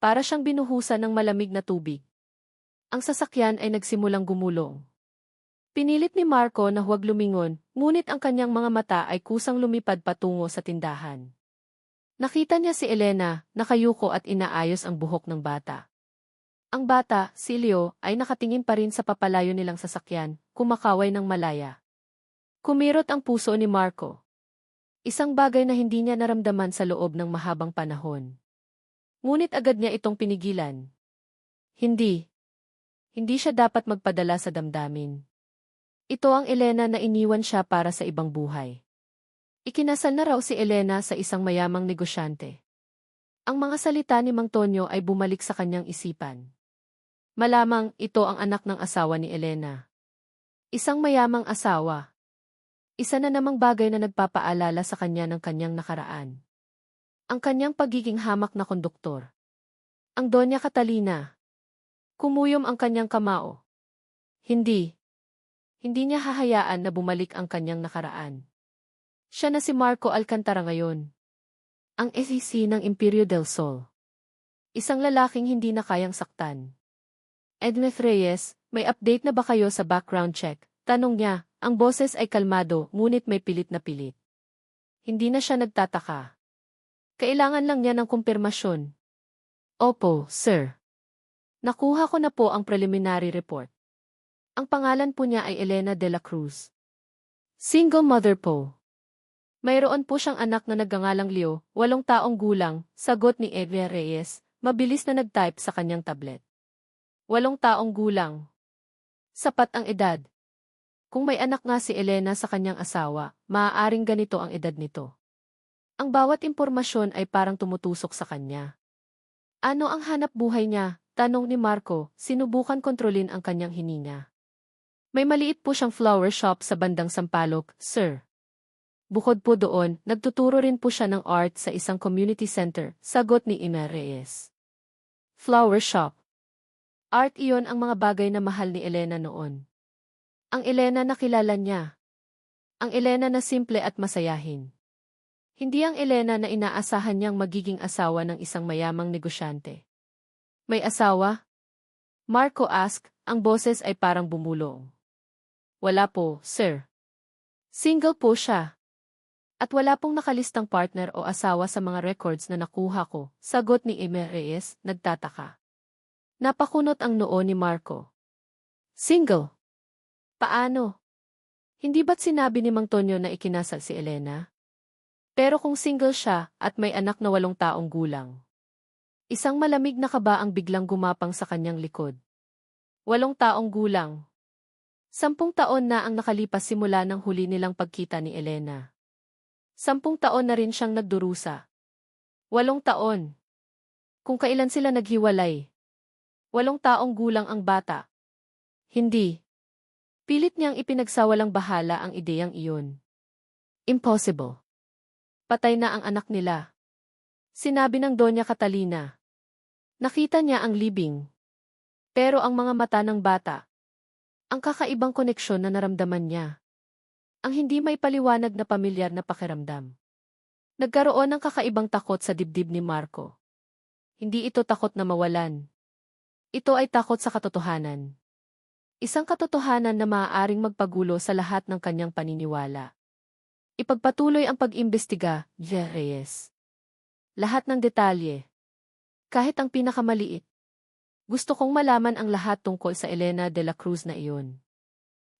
para siyang binuhusan ng malamig na tubig. Ang sasakyan ay nagsimulang gumulong. Pinilit ni Marco na huwag lumingon, ngunit ang kanyang mga mata ay kusang lumipad patungo sa tindahan. Nakita niya si Elena, nakayuko at inaayos ang buhok ng bata. Ang bata, si Leo, ay nakatingin pa rin sa papalayo nilang sasakyan, kumakaway ng malaya. Kumirot ang puso ni Marco. Isang bagay na hindi niya naramdaman sa loob ng mahabang panahon. Ngunit agad niya itong pinigilan. Hindi. Hindi siya dapat magpadala sa damdamin. Ito ang Elena na iniwan siya para sa ibang buhay. Ikinasal na raw si Elena sa isang mayamang negosyante. Ang mga salita ni Mang Tonyo ay bumalik sa kanyang isipan. Malamang ito ang anak ng asawa ni Elena. Isang mayamang asawa. Isa na namang bagay na nagpapaalala sa kanya ng kanyang nakaraan. Ang kanyang pagiging hamak na konduktor. Ang Doña Catalina. Kumuyom ang kanyang kamao. Hindi. Hindi niya hahayaan na bumalik ang kanyang nakaraan. Siya na si Marco Alcantara ngayon. Ang SEC ng Imperio del Sol. Isang lalaking hindi na kayang saktan. Edmeth Reyes, may update na ba kayo sa background check? Tanong niya, ang boses ay kalmado ngunit may pilit na pilit. Hindi na siya nagtataka. Kailangan lang niya ng kumpirmasyon. Opo, sir. Nakuha ko na po ang preliminary report. Ang pangalan po niya ay Elena de la Cruz. Single mother po. Mayroon po siyang anak na nagngangalang Leo, 8 taong gulang, sagot ni Eve Reyes, mabilis na nag-type sa kanyang tablet. 8 taong gulang. Sapat ang edad. Kung may anak nga si Elena sa kanyang asawa, maaaring ganito ang edad nito. Ang bawat impormasyon ay parang tumutusok sa kanya. Ano ang hanap buhay niya? Tanong ni Marco, sinubukan kontrolin ang kanyang hininga. May maliit po siyang flower shop sa bandang Sampaloc, sir. Bukod po doon, nagtuturo rin po siya ng art sa isang community center, sagot ni Ime Reyes. Flower shop. Art iyon ang mga bagay na mahal ni Elena noon. Ang Elena na kilala niya. Ang Elena na simple at masayahin. Hindi ang Elena na inaasahan niyang magiging asawa ng isang mayamang negosyante. May asawa? Marco asked, ang boses ay parang bumulong. Wala po, sir. Single po siya. At wala pong nakalistang partner o asawa sa mga records na nakuha ko, sagot ni Ime Reyes, nagtataka. Napakunot ang noo ni Marco. Single? Paano? Hindi ba't sinabi ni Mang Tonyo na ikinasal si Elena? Pero kung single siya at may anak na 8 taong gulang. Isang malamig na kaba ang biglang gumapang sa kanyang likod. 8 taong gulang. 10 taon na ang nakalipas simula ng huli nilang pagkita ni Elena. 10 taon na rin siyang nagdurusa. 8 taon. Kung kailan sila naghiwalay. 8 taong gulang ang bata. Hindi. Pilit niyang ipinagsawalang bahala ang ideyang iyon. Impossible. Patay na ang anak nila. Sinabi ng Doña Catalina. Nakita niya ang libing. Pero ang mga mata ng bata. Ang kakaibang koneksyon na naramdaman niya. Ang hindi may paliwanag na pamilyar na pakiramdam. Nagkaroon ng kakaibang takot sa dibdib ni Marco. Hindi ito takot na mawalan. Ito ay takot sa katotohanan. Isang katotohanan na maaaring magpagulo sa lahat ng kanyang paniniwala. Ipagpatuloy ang pag-imbestiga, Reyes. Lahat ng detalye. Kahit ang pinakamaliit. Gusto kong malaman ang lahat tungkol sa Elena de la Cruz na iyon.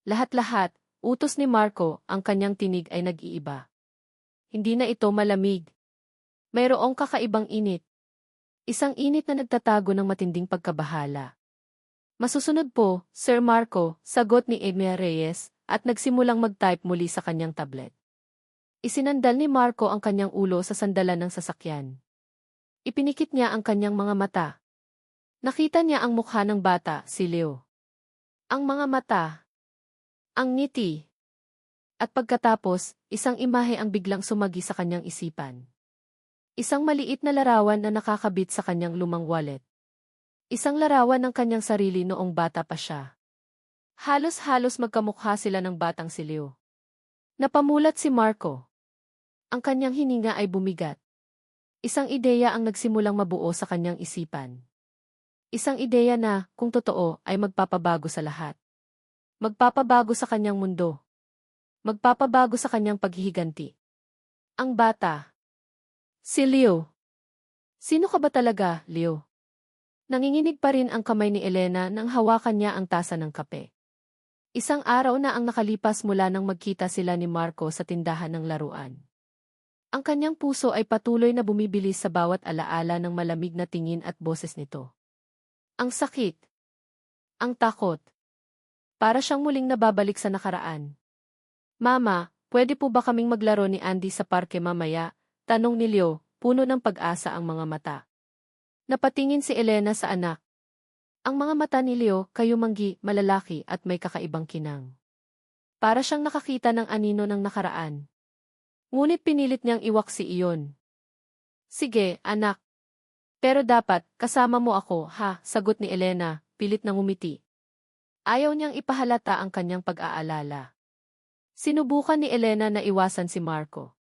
Lahat-lahat. Utos ni Marco, ang kanyang tinig ay nag-iiba. Hindi na ito malamig. Mayroong kakaibang init. Isang init na nagtatago ng matinding pagkabahala. Masusunod po, Sir Marco, sagot ni Eme Reyes, at nagsimulang mag-type muli sa kanyang tablet. Isinandal ni Marco ang kanyang ulo sa sandalan ng sasakyan. Ipinikit niya ang kanyang mga mata. Nakita niya ang mukha ng bata, si Leo. Ang mga mata. Ang ngiti. At pagkatapos, isang imahe ang biglang sumagi sa kanyang isipan. Isang maliit na larawan na nakakabit sa kanyang lumang wallet. Isang larawan ng kanyang sarili noong bata pa siya. Halos-halos magkamukha sila ng batang si Leo. Napamulat si Marco. Ang kanyang hininga ay bumigat. Isang ideya ang nagsimulang mabuo sa kanyang isipan. Isang ideya na, kung totoo, ay magpapabago sa lahat. Magpapabago sa kanyang mundo. Magpapabago sa kanyang paghihiganti. Ang bata. Si Leo. Sino ka ba talaga, Leo? Nanginginig pa rin ang kamay ni Elena nang hawakan niya ang tasa ng kape. Isang araw na ang nakalipas mula nang magkita sila ni Marco sa tindahan ng laruan. Ang kanyang puso ay patuloy na bumibilis sa bawat alaala ng malamig na tingin at boses nito. Ang sakit. Ang takot. Para siyang muling nababalik sa nakaraan. Mama, pwede po ba kaming maglaro ni Andy sa parke mamaya? Tanong ni Leo, puno ng pag-asa ang mga mata. Napatingin si Elena sa anak. Ang mga mata ni Leo, kayumanggi, malalaki at may kakaibang kinang. Para siyang nakakita ng anino ng nakaraan. Ngunit pinilit niyang iwaksi iyon. Sige, anak. Pero dapat, kasama mo ako, ha? Sagot ni Elena, pilit na ngumiti. Ayaw niyang ipahalata ang kanyang pag-aalala. Sinubukan ni Elena na iwasan si Marco.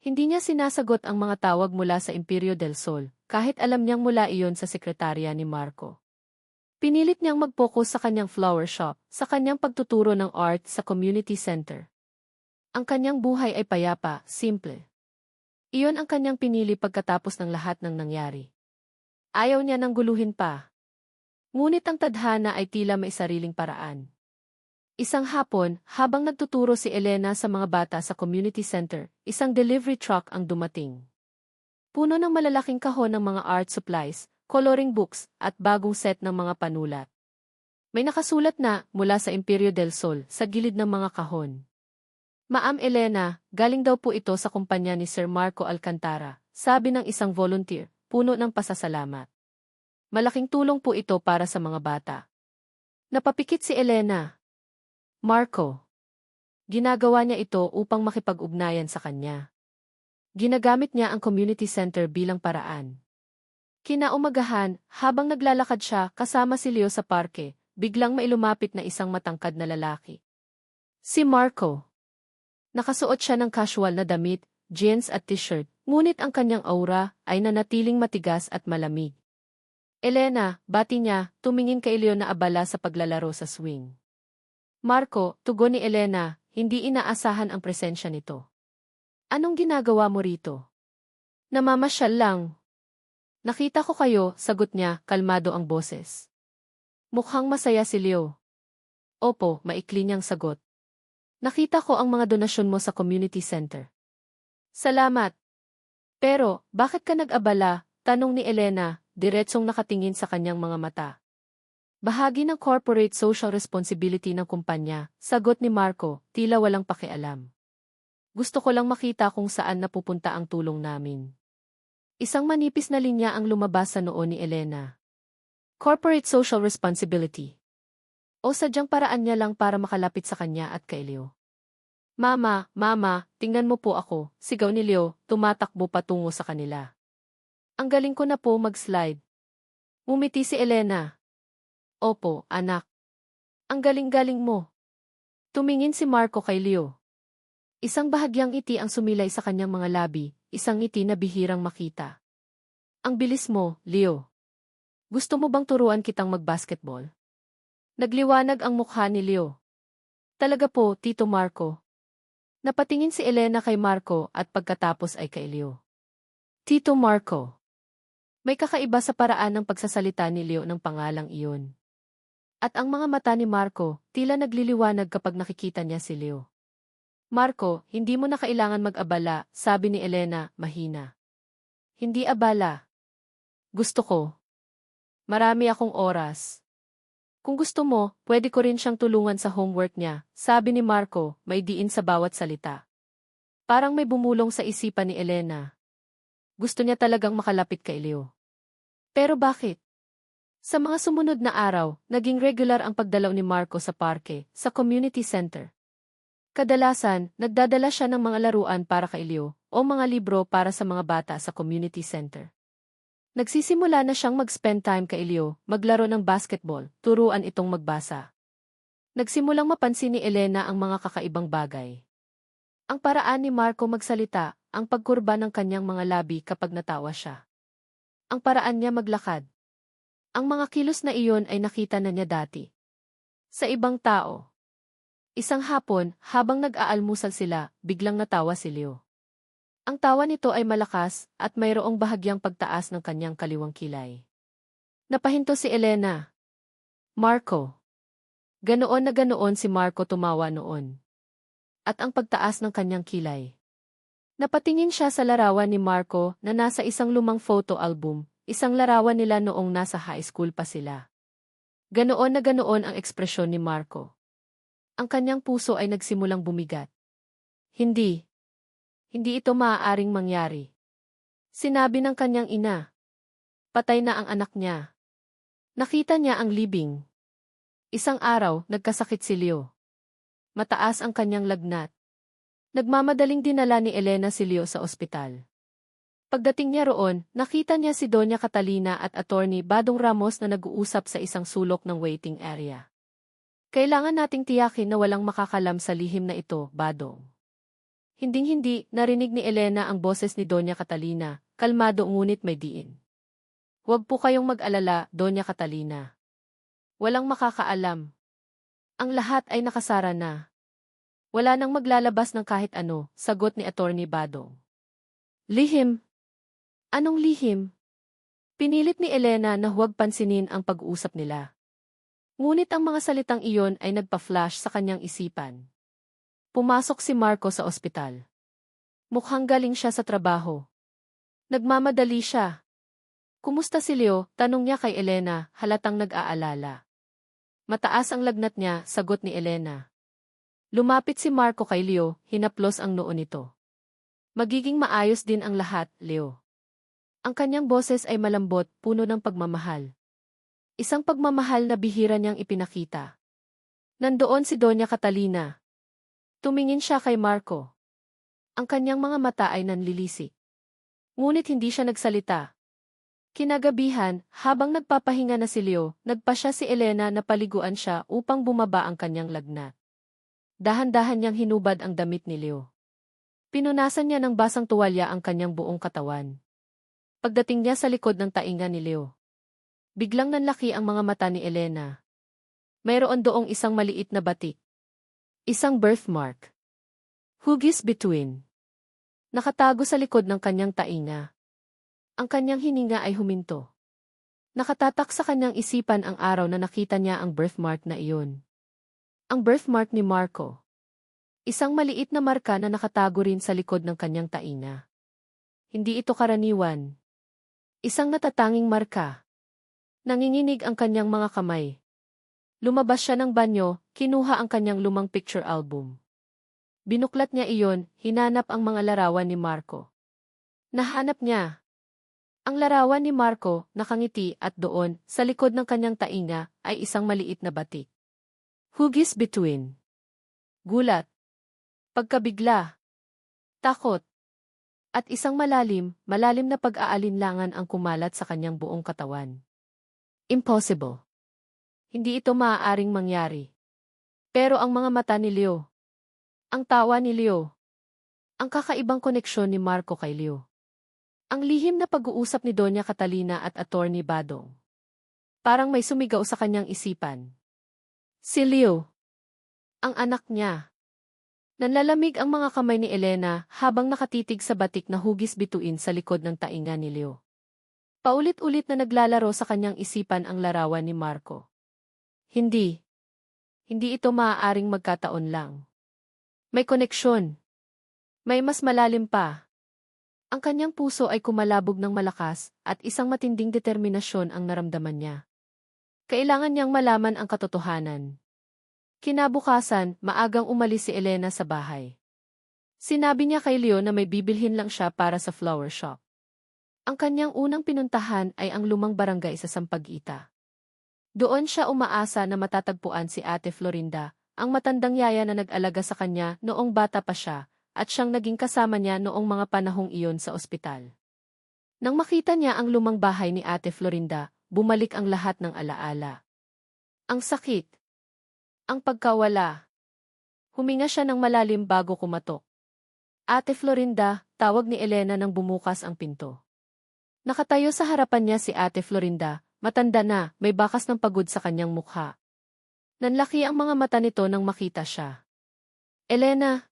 Hindi niya sinasagot ang mga tawag mula sa Imperio del Sol, kahit alam niyang mula iyon sa sekretarya ni Marco. Pinilit niyang mag-focus sa kanyang flower shop, sa kanyang pagtuturo ng art sa community center. Ang kanyang buhay ay payapa, simple. Iyon ang kanyang pinili pagkatapos ng lahat ng nangyari. Ayaw niya nang guluhin pa. Ngunit ang tadhana ay tila may sariling paraan. Isang hapon, habang nagtuturo si Elena sa mga bata sa community center, isang delivery truck ang dumating. Puno ng malalaking kahon ng mga art supplies, coloring books, at bagong set ng mga panulat. May nakasulat na, mula sa Imperio del Sol, sa gilid ng mga kahon. Ma'am Elena, galing daw po ito sa kumpanya ni Sir Marco Alcantara, sabi ng isang volunteer, puno ng pasasalamat. Malaking tulong po ito para sa mga bata. Napapikit si Elena. Marco. Ginagawa niya ito upang makipag-ugnayan sa kanya. Ginagamit niya ang community center bilang paraan. Kinaumagahan, habang naglalakad siya kasama si Leo sa parke, biglang may lumapit na isang matangkad na lalaki. Si Marco. Nakasuot siya ng casual na damit, jeans at t-shirt, ngunit ang kanyang aura ay nanatiling matigas at malamig. Elena, bati niya, tumingin kay Leo na abala sa paglalaro sa swing. Marco, tugon ni Elena, hindi inaasahan ang presensya nito. Anong ginagawa mo rito? Namamasyal lang. Nakita ko kayo, sagot niya, kalmado ang boses. Mukhang masaya si Leo. Opo, maikli niyang sagot. Nakita ko ang mga donasyon mo sa community center. Salamat. Pero, bakit ka nag-abala? Tanong ni Elena, diretsong nakatingin sa kanyang mga mata. Bahagi ng corporate social responsibility ng kumpanya, sagot ni Marco, tila walang pakialam. Gusto ko lang makita kung saan napupunta ang tulong namin. Isang manipis na linya ang lumabas sa noo ni Elena. Corporate social responsibility. O sadyang paraan niya lang para makalapit sa kanya at kay Leo. Mama, tingnan mo po ako, sigaw ni Leo, tumatakbo patungo sa kanila. Ang galing ko na po mag-slide. Ngumiti si Elena. Opo, anak. Ang galing-galing mo. Tumingin si Marco kay Leo. Isang bahagyang ngiti ang sumilay sa kanyang mga labi, isang ngiti na bihirang makita. Ang bilis mo, Leo. Gusto mo bang turuan kitang mag-basketball? Nagliwanag ang mukha ni Leo. Talaga po, Tito Marco. Napatingin si Elena kay Marco at pagkatapos ay kay Leo. Tito Marco. May kakaiba sa paraan ng pagsasalita ni Leo ng pangalang iyon. At ang mga mata ni Marco, tila nagliliwanag kapag nakikita niya si Leo. Marco, hindi mo na kailangan mag-abala, sabi ni Elena, mahina. Hindi abala. Gusto ko. Marami akong oras. Kung gusto mo, pwede ko rin siyang tulungan sa homework niya, sabi ni Marco, may diin sa bawat salita. Parang may bumulong sa isipan ni Elena. Gusto niya talagang makalapit kay Leo. Pero bakit? Sa mga sumunod na araw, naging regular ang pagdalaw ni Marco sa parke, sa community center. Kadalasan, nagdadala siya ng mga laruan para kay Leo, o mga libro para sa mga bata sa community center. Nagsisimula na siyang mag-spend time kay Leo, maglaro ng basketball, turuan itong magbasa. Nagsimulang mapansin ni Elena ang mga kakaibang bagay. Ang paraan ni Marco magsalita, ang pagkurba ng kanyang mga labi kapag natawa siya. Ang paraan niya maglakad. Ang mga kilos na iyon ay nakita na niya dati. Sa ibang tao. Isang hapon, habang nag-aalmusal sila, biglang natawa si Leo. Ang tawa nito ay malakas at mayroong bahagyang pagtaas ng kanyang kaliwang kilay. Napahinto si Elena. Marco. Ganoon na ganoon si Marco tumawa noon. At ang pagtaas ng kanyang kilay. Napatingin siya sa larawan ni Marco na nasa isang lumang photo album, isang larawan nila noong nasa high school pa sila. Ganoon na ganoon ang ekspresyon ni Marco. Ang kanyang puso ay nagsimulang bumigat. Hindi. Hindi ito maaaring mangyari. Sinabi ng kanyang ina. Patay na ang anak niya. Nakita niya ang libing. Isang araw, nagkasakit si Leo. Mataas ang kanyang lagnat. Nagmamadaling dinala ni Elena si Leo sa ospital. Pagdating niya roon, nakita niya si Doña Catalina at Attorney Badong Ramos na nag-uusap sa isang sulok ng waiting area. Kailangan nating tiyakin na walang makakalam sa lihim na ito, Badong. Hinding-hindi, narinig ni Elena ang boses ni Doña Catalina, kalmado ngunit may diin. Huwag po kayong mag-alala, Doña Catalina. Walang makakaalam. Ang lahat ay nakasara na. Wala nang maglalabas ng kahit ano, sagot ni Attorney Badong. Lihim? Anong lihim? Pinilit ni Elena na huwag pansinin ang pag-uusap nila. Ngunit ang mga salitang iyon ay nagpa-flash sa kanyang isipan. Pumasok si Marco sa ospital. Mukhang galing siya sa trabaho. Nagmamadali siya. Kumusta si Leo? Tanong niya kay Elena, halatang nag-aalala. Mataas ang lagnat niya, sagot ni Elena. Lumapit si Marco kay Leo, hinaplos ang noo nito. Magiging maayos din ang lahat, Leo. Ang kanyang boses ay malambot, puno ng pagmamahal. Isang pagmamahal na bihira niyang ipinakita. Nandoon si Doña Catalina. Tumingin siya kay Marco. Ang kanyang mga mata ay nanlilisik. Ngunit hindi siya nagsalita. Kinagabihan, habang nagpapahinga na si Leo, nagpasya si Elena na paliguan siya upang bumaba ang kanyang lagnat. Dahan-dahan niyang hinubad ang damit ni Leo. Pinunasan niya ng basang tuwalya ang kanyang buong katawan. Pagdating niya sa likod ng tainga ni Leo, biglang nanlaki ang mga mata ni Elena. Mayroon doong isang maliit na batik. Isang birthmark. Hugis between. Nakatago sa likod ng kanyang tainga. Ang kanyang hininga ay huminto. Nakatatak sa kanyang isipan ang araw na nakita niya ang birthmark na iyon. Ang birthmark ni Marco. Isang maliit na marka na nakatago rin sa likod ng kanyang tainga. Hindi ito karaniwan. Isang natatanging marka. Nanginginig ang kanyang mga kamay. Lumabas siya ng banyo, kinuha ang kanyang lumang picture album. Binuklat niya iyon, hinanap ang mga larawan ni Marco. Nahanap niya. Ang larawan ni Marco, nakangiti at doon, sa likod ng kanyang tainga, ay isang maliit na batik. Hugis between. Gulat. Pagkabigla. Takot. At isang malalim na pag-aalinlangan ang kumalat sa kanyang buong katawan. Impossible. Hindi ito maaaring mangyari. Pero ang mga mata ni Leo. Ang tawa ni Leo. Ang kakaibang koneksyon ni Marco kay Leo. Ang lihim na pag-uusap ni Doña Catalina at Attorney Badong. Parang may sumigaw sa kanyang isipan. Si Leo. Ang anak niya. Nanlalamig ang mga kamay ni Elena habang nakatitig sa batik na hugis bituin sa likod ng tainga ni Leo. Paulit-ulit na naglalaro sa kanyang isipan ang larawan ni Marco. Hindi. Hindi ito maaaring magkataon lang. May koneksyon. May mas malalim pa. Ang kanyang puso ay kumalabog ng malakas at isang matinding determinasyon ang naramdaman niya. Kailangan niyang malaman ang katotohanan. Kinabukasan, maagang umalis si Elena sa bahay. Sinabi niya kay Leo na may bibilhin lang siya para sa flower shop. Ang kanyang unang pinuntahan ay ang lumang barangay sa Sampaguita. Doon siya umaasa na matatagpuan si Ate Florinda, ang matandang yaya na nag-alaga sa kanya noong bata pa siya, at siyang naging kasama niya noong mga panahong iyon sa ospital. Nang makita niya ang lumang bahay ni Ate Florinda, bumalik ang lahat ng alaala. Ang sakit. Ang pagkawala. Huminga siya ng malalim bago kumatok. Ate Florinda, tawag ni Elena nang bumukas ang pinto. Nakatayo sa harapan niya si Ate Florinda, matanda na, may bakas ng pagod sa kanyang mukha. Nanlaki ang mga mata nito nang makita siya. Elena,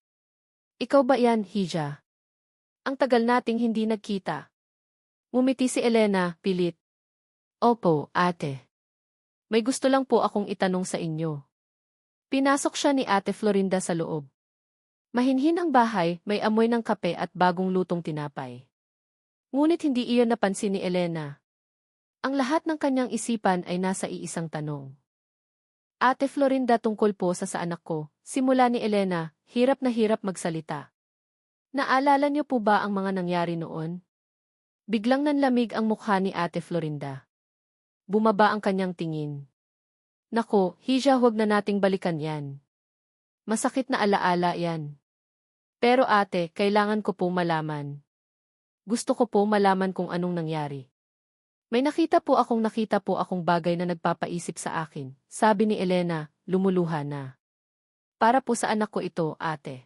ikaw ba yan, Hija? Ang tagal nating hindi nagkita. Ngumiti si Elena, pilit. Opo, ate. May gusto lang po akong itanong sa inyo. Pinasok siya ni Ate Florinda sa loob. Mahinhin ang bahay, may amoy ng kape at bagong lutong tinapay. Ngunit hindi iyon napansin ni Elena. Ang lahat ng kanyang isipan ay nasa iisang tanong. Ate Florinda, tungkol po sa anak ko, simula ni Elena, hirap na hirap magsalita. Naalala niyo po ba ang mga nangyari noon? Biglang nanlamig ang mukha ni Ate Florinda. Bumaba ang kanyang tingin. Nako, Hija, huwag na nating balikan yan. Masakit na alaala yan. Pero ate, kailangan ko po malaman. Gusto ko po malaman kung anong nangyari. May nakita po akong bagay na nagpapaisip sa akin, sabi ni Elena, lumuluha na. Para po sa anak ko ito, ate.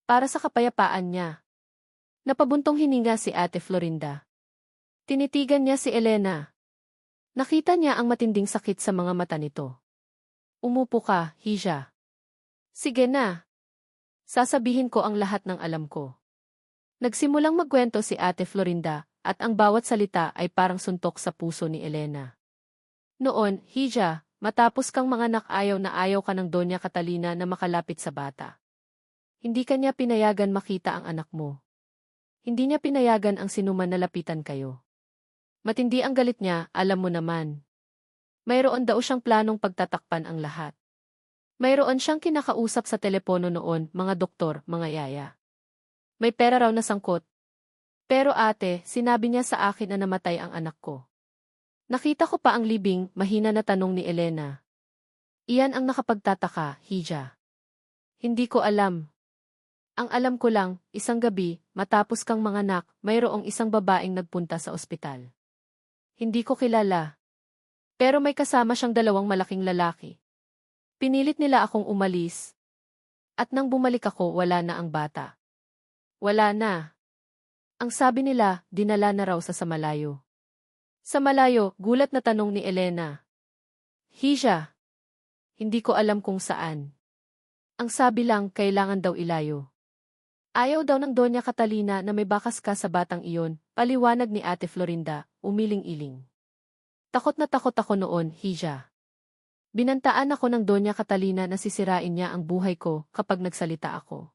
Para sa kapayapaan niya. Napabuntong hininga si Ate Florinda. Tinitigan niya si Elena. Nakita niya ang matinding sakit sa mga mata nito. Umupo ka, Hija. Sige na. Sasabihin ko ang lahat ng alam ko. Nagsimulang magkwento si Ate Florinda, at ang bawat salita ay parang suntok sa puso ni Elena. Noon, Hija, matapos kang manganak, ayaw na ayaw ka ng Doña Catalina na makalapit sa bata. Hindi kanya pinayagan makita ang anak mo. Hindi niya pinayagan ang sinuman na lapitan kayo. Matindi ang galit niya, alam mo naman. Mayroon daw siyang planong pagtatakpan ang lahat. Mayroon siyang kinakausap sa telepono noon, mga doktor, mga yaya. May pera raw na sangkot. Pero ate, sinabi niya sa akin na namatay ang anak ko. Nakita ko pa ang libing, mahina na tanong ni Elena. Iyan ang nakapagtataka, Hija. Hindi ko alam. Ang alam ko lang, isang gabi, matapos kang manganak, mayroong isang babaeng nagpunta sa ospital. Hindi ko kilala. Pero may kasama siyang dalawang malaking lalaki. Pinilit nila akong umalis. At nang bumalik ako, wala na ang bata. Wala na. Ang sabi nila, dinala na raw sa malayo. Sa malayo, gulat na tanong ni Elena. Hija. Hindi ko alam kung saan. Ang sabi lang, kailangan daw ilayo. Ayaw daw ng Doña Catalina na may bakas ka sa batang iyon, paliwanag ni Ate Florinda, umiling-iling. Takot na takot ako noon, Hija. Binantaan ako ng Doña Catalina na sisirain niya ang buhay ko kapag nagsalita ako.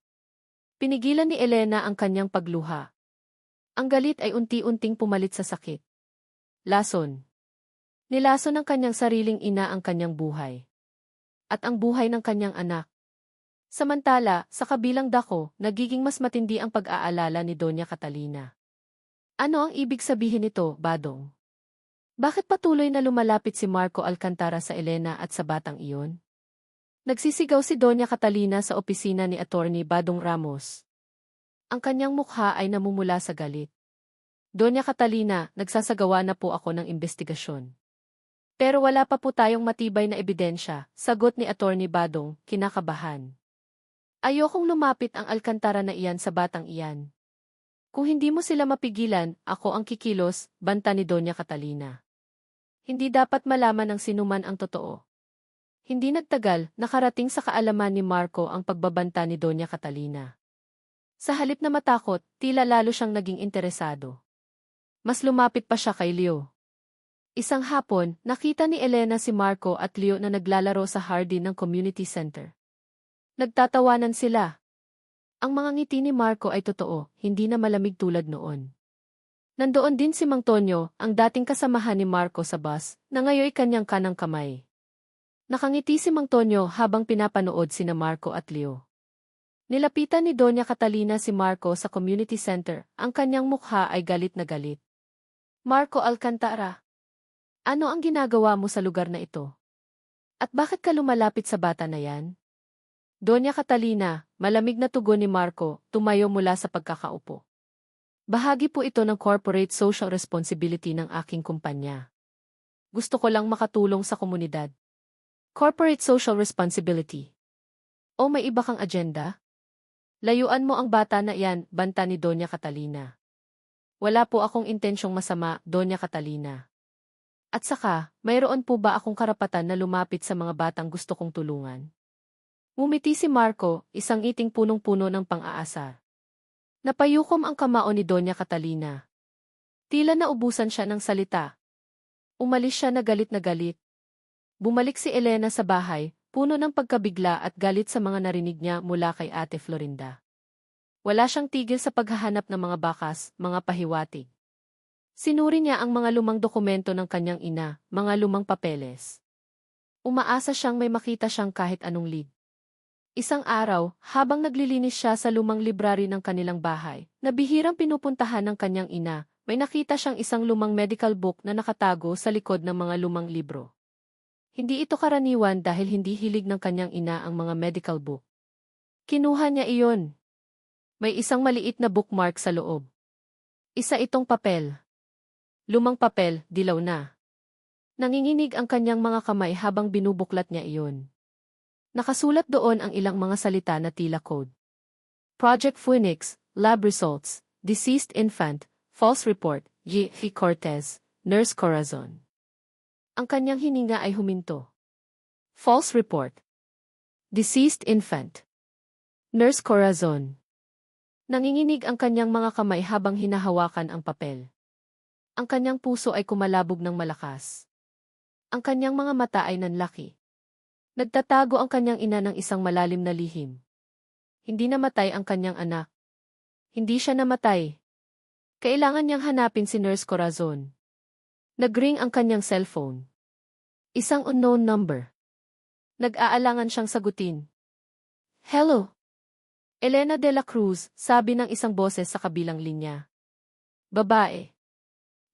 Pinigilan ni Elena ang kanyang pagluha. Ang galit ay unti-unting pumalit sa sakit. Lason. Nilason ng kanyang sariling ina ang kanyang buhay. At ang buhay ng kanyang anak. Samantala, sa kabilang dako, nagiging mas matindi ang pag-aalala ni Doña Catalina. Ano ang ibig sabihin nito, Badong? Bakit patuloy na lumalapit si Marco Alcantara sa Elena at sa batang iyon? Nagsisigaw si Doña Catalina sa opisina ni Attorney Badong Ramos. Ang kanyang mukha ay namumula sa galit. Doña Catalina, nagsasagawa na po ako ng investigasyon. Pero wala pa po tayong matibay na ebidensya, sagot ni Attorney Badong, kinakabahan. Ayokong lumapit ang Alcantara na iyan sa batang iyan. Kung hindi mo sila mapigilan, ako ang kikilos, banta ni Doña Catalina. Hindi dapat malaman ng sinuman ang totoo. Hindi nagtagal, nakarating sa kaalaman ni Marco ang pagbabanta ni Doña Catalina. Sa halip na matakot, tila lalo siyang naging interesado. Mas lumapit pa siya kay Leo. Isang hapon, nakita ni Elena si Marco at Leo na naglalaro sa hardin ng community center. Nagtatawanan sila. Ang mga ngiti ni Marco ay totoo, hindi na malamig tulad noon. Nandoon din si Mang Tonyo, ang dating kasamahan ni Marco sa bus, na ngayoy kanyang kanang kamay. Nakangiti si Mang Tonyo habang pinapanood sina Marco at Leo. Nilapitan ni Doña Catalina si Marco sa community center, ang kanyang mukha ay galit na galit. Marco Alcantara, ano ang ginagawa mo sa lugar na ito? At bakit ka lumalapit sa bata na yan? Doña Catalina, malamig na tugon ni Marco, tumayo mula sa pagkakaupo. Bahagi po ito ng corporate social responsibility ng aking kumpanya. Gusto ko lang makatulong sa komunidad. Corporate social responsibility. O may iba kang agenda? Layuan mo ang bata na iyan, banta ni Doña Catalina. Wala po akong intensyong masama, Doña Catalina. At saka, mayroon po ba akong karapatan na lumapit sa mga batang gusto kong tulungan? Ngumiti si Marco, isang iting punong-puno ng pang-aasar. Napayukom ang kamao ni Doña Catalina. Tila naubusan siya ng salita. Umalis siya na galit na galit. Bumalik si Elena sa bahay, puno ng pagkabigla at galit sa mga narinig niya mula kay Ate Florinda. Wala siyang tigil sa paghahanap ng mga bakas, mga pahiwatig. Sinuri niya ang mga lumang dokumento ng kanyang ina, mga lumang papeles. Umaasa siyang may makita siyang kahit anong lead. Isang araw, habang naglilinis siya sa lumang library ng kanilang bahay, na bihirang pinupuntahan ng kanyang ina, may nakita siyang isang lumang medical book na nakatago sa likod ng mga lumang libro. Hindi ito karaniwan dahil hindi hilig ng kanyang ina ang mga medical book. Kinuha niya iyon. May isang maliit na bookmark sa loob. Isa itong papel. Lumang papel, dilaw na. Nanginginig ang kanyang mga kamay habang binubuklat niya iyon. Nakasulat doon ang ilang mga salita na tila code. Project Phoenix, Lab Results, Deceased Infant, False Report, G.F. Cortez, Nurse Corazon. Ang kanyang hininga ay huminto. False Report. Deceased Infant. Nurse Corazon. Nanginginig ang kanyang mga kamay habang hinahawakan ang papel. Ang kanyang puso ay kumalabog ng malakas. Ang kanyang mga mata ay nanlaki. Nagtatago ang kanyang ina ng isang malalim na lihim. Hindi namatay ang kanyang anak. Hindi siya namatay. Kailangan niyang hanapin si Nurse Corazon. Nag-ring ang kanyang cellphone. Isang unknown number. Nag-aalangan siyang sagutin. Hello? Elena de la Cruz, sabi ng isang boses sa kabilang linya. Babae.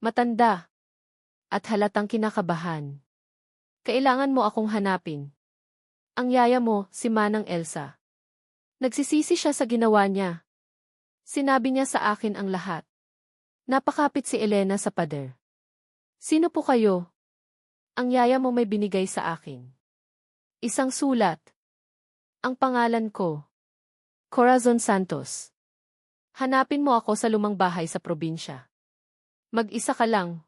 Matanda. At halatang kinakabahan. Kailangan mo akong hanapin. Ang yaya mo, si Manang Elsa. Nagsisisi siya sa ginawa niya. Sinabi niya sa akin ang lahat. Napakapit si Elena sa pader. Sino po kayo? Ang yaya mo may binigay sa akin. Isang sulat. Ang pangalan ko. Corazon Santos. Hanapin mo ako sa lumang bahay sa probinsya. Mag-isa ka lang.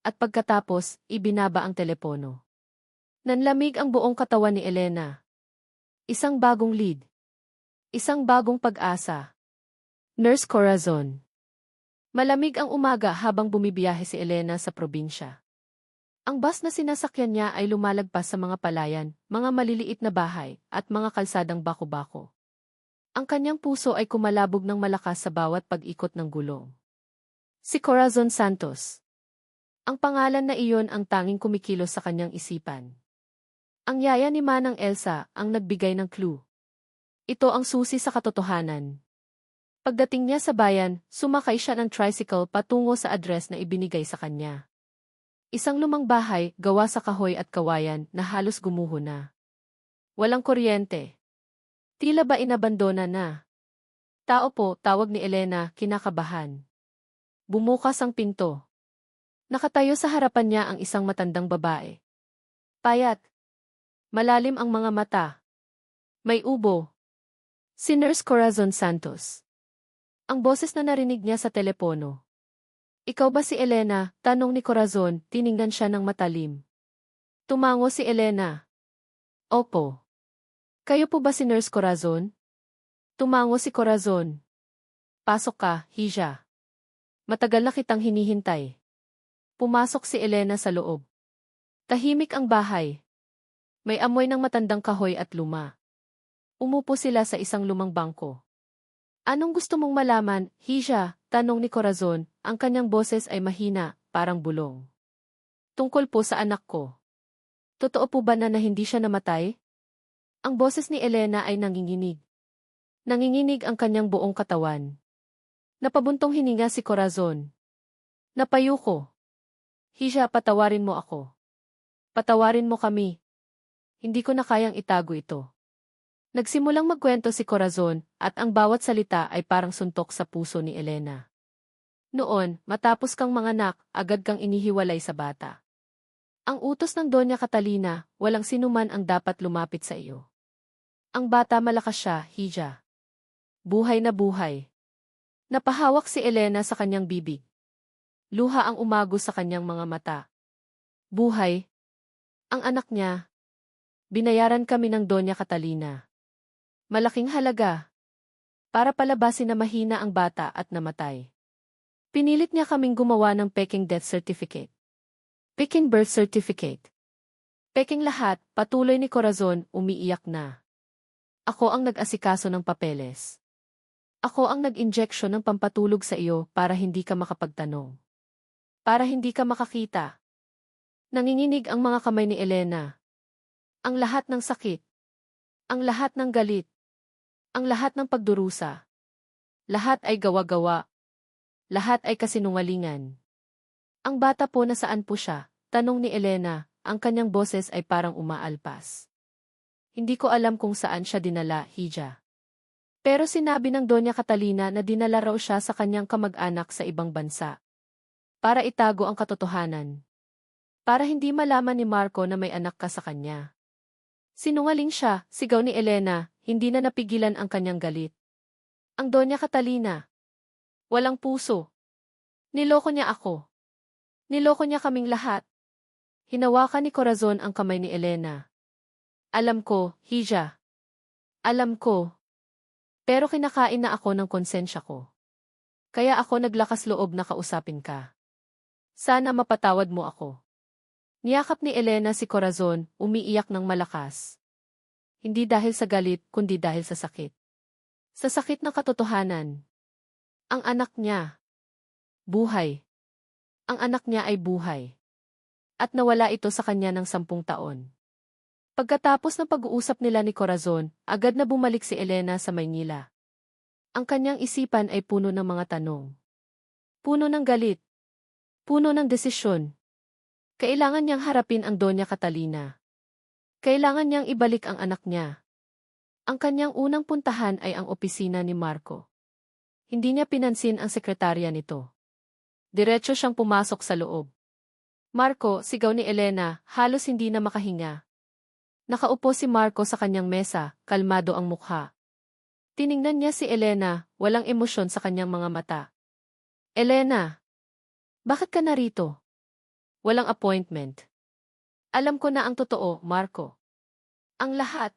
At pagkatapos, ibinaba ang telepono. Nanlamig ang buong katawan ni Elena. Isang bagong lead. Isang bagong pag-asa. Nurse Corazon. Malamig ang umaga habang bumibiyahe si Elena sa probinsya. Ang bus na sinasakyan niya ay lumalagpas sa mga palayan, mga maliliit na bahay, at mga kalsadang bako-bako. Ang kanyang puso ay kumalabog ng malakas sa bawat pag-ikot ng gulong. Si Corazon Santos. Ang pangalan na iyon ang tanging kumikilos sa kanyang isipan. Ang yaya ni Manang Elsa ang nagbigay ng clue. Ito ang susi sa katotohanan. Pagdating niya sa bayan, sumakay siya ng tricycle patungo sa address na ibinigay sa kanya. Isang lumang bahay, gawa sa kahoy at kawayan na halos gumuho na. Walang kuryente. Tila ba inabandona na? Tao po, tawag ni Elena, kinakabahan. Bumukas ang pinto. Nakatayo sa harapan niya ang isang matandang babae. Payat. Malalim ang mga mata. May ubo. Si Nurse Corazon Santos. Ang boses na narinig niya sa telepono. Ikaw ba si Elena? Tanong ni Corazon, tiningnan siya ng matalim. Tumango si Elena. Opo. Kayo po ba si Nurse Corazon? Tumango si Corazon. Pasok ka, Hija. Matagal na kitang hinihintay. Pumasok si Elena sa loob. Tahimik ang bahay. May amoy ng matandang kahoy at luma. Umupo sila sa isang lumang bangko. Anong gusto mong malaman, Hija? Tanong ni Corazon, ang kanyang boses ay mahina, parang bulong. Tungkol po sa anak ko. Totoo po ba na hindi siya namatay? Ang boses ni Elena ay nanginginig. Nanginginig ang kanyang buong katawan. Napabuntong hininga si Corazon. Napayuko. Hija, patawarin mo ako. Patawarin mo kami. Hindi ko na kayang itago ito. Nagsimulang magkwento si Corazon at ang bawat salita ay parang suntok sa puso ni Elena. Noon, matapos kang manganak, agad kang inihiwalay sa bata. Ang utos ng Doña Catalina, walang sinuman ang dapat lumapit sa iyo. Ang bata malakas siya, Hija. Buhay na buhay. Napahawak si Elena sa kanyang bibig. Luha ang umagos sa kanyang mga mata. Buhay. Ang anak niya. Binayaran kami ng Doña Catalina. Malaking halaga. Para palabasin na mahina ang bata at namatay. Pinilit niya kaming gumawa ng peking death certificate. Peking birth certificate. Peking lahat, patuloy ni Corazon, umiiyak na. Ako ang nag-asikaso ng papeles. Ako ang nag-injection ng pampatulog sa iyo para hindi ka makapagtanong. Para hindi ka makakita. Nanginginig ang mga kamay ni Elena. Ang lahat ng sakit. Ang lahat ng galit. Ang lahat ng pagdurusa. Lahat ay gawa-gawa. Lahat ay kasinungalingan. Ang bata po nasaan po siya? Tanong ni Elena, ang kanyang boses ay parang umaalpas. Hindi ko alam kung saan siya dinala, Hija. Pero sinabi ng Doña Catalina na dinala raw siya sa kanyang kamag-anak sa ibang bansa. Para itago ang katotohanan. Para hindi malaman ni Marco na may anak ka sa kanya. Sinungaling siya, sigaw ni Elena, hindi na napigilan ang kanyang galit. Ang Doña Catalina. Walang puso. Niloko niya ako. Niloko niya kaming lahat. Hinawakan ni Corazon ang kamay ni Elena. Alam ko, Hija. Alam ko. Pero kinakain na ako ng konsensya ko. Kaya ako naglakas loob na kausapin ka. Sana mapatawad mo ako. Niyakap ni Elena si Corazon, umiiyak ng malakas. Hindi dahil sa galit, kundi dahil sa sakit. Sa sakit ng katotohanan. Ang anak niya. Buhay. Ang anak niya ay buhay. At nawala ito sa kanya ng 10 taon. Pagkatapos ng pag-uusap nila ni Corazon, agad na bumalik si Elena sa Maynila. Ang kanyang isipan ay puno ng mga tanong. Puno ng galit. Puno ng desisyon. Kailangan niyang harapin ang Doña Catalina. Kailangan niyang ibalik ang anak niya. Ang kanyang unang puntahan ay ang opisina ni Marco. Hindi niya pinansin ang sekretarya nito. Diretso siyang pumasok sa loob. Marco, sigaw ni Elena, halos hindi na makahinga. Nakaupo si Marco sa kanyang mesa, kalmado ang mukha. Tiningnan niya si Elena, walang emosyon sa kanyang mga mata. Elena, bakit ka narito? Walang appointment. Alam ko na ang totoo, Marco. Ang lahat.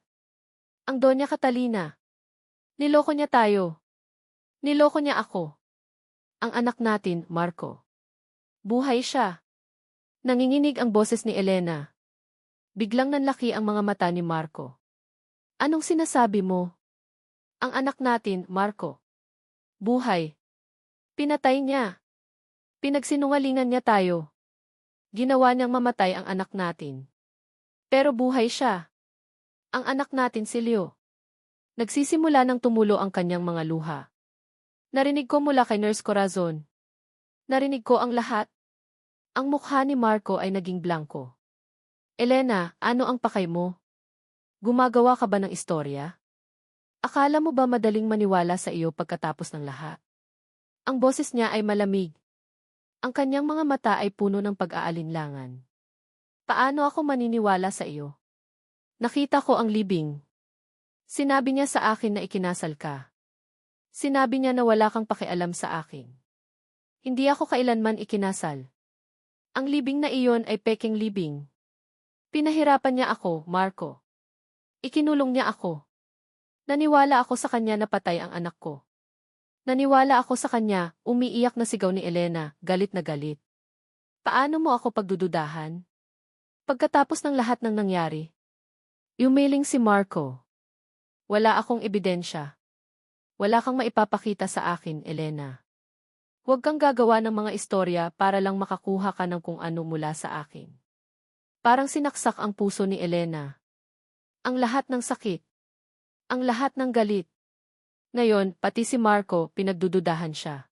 Ang Doña Catalina. Niloko niya tayo. Niloko niya ako. Ang anak natin, Marco. Buhay siya. Nanginginig ang boses ni Elena. Biglang nanlaki ang mga mata ni Marco. Anong sinasabi mo? Ang anak natin, Marco. Buhay. Pinatay niya. Pinagsinungalingan niya tayo. Ginawa niyang mamatay ang anak natin. Pero buhay siya. Ang anak natin si Leo. Nagsisimula ng tumulo ang kanyang mga luha. Narinig ko mula kay Nurse Corazon. Narinig ko ang lahat. Ang mukha ni Marco ay naging blanko. Elena, ano ang pakay mo? Gumagawa ka ba ng istorya? Akala mo ba madaling maniwala sa iyo pagkatapos ng lahat? Ang boses niya ay malamig. Ang kanyang mga mata ay puno ng pag-aalinlangan. Paano ako maniniwala sa iyo? Nakita ko ang libing. Sinabi niya sa akin na ikinasal ka. Sinabi niya na wala kang pakialam sa akin. Hindi ako kailanman ikinasal. Ang libing na iyon ay peking libing. Pinahirapan niya ako, Marco. Ikinulong niya ako. Naniwala ako sa kanya na patay ang anak ko. Naniwala ako sa kanya, umiiyak na sigaw ni Elena, galit na galit. Paano mo ako pagdududahan? Pagkatapos ng lahat ng nangyari. Umiling si Marco. Wala akong ebidensya. Wala kang maipapakita sa akin, Elena. Huwag kang gagawa ng mga istorya para lang makakuha ka ng kung ano mula sa akin. Parang sinaksak ang puso ni Elena. Ang lahat ng sakit. Ang lahat ng galit. Ngayon, pati si Marco, pinagdududahan siya.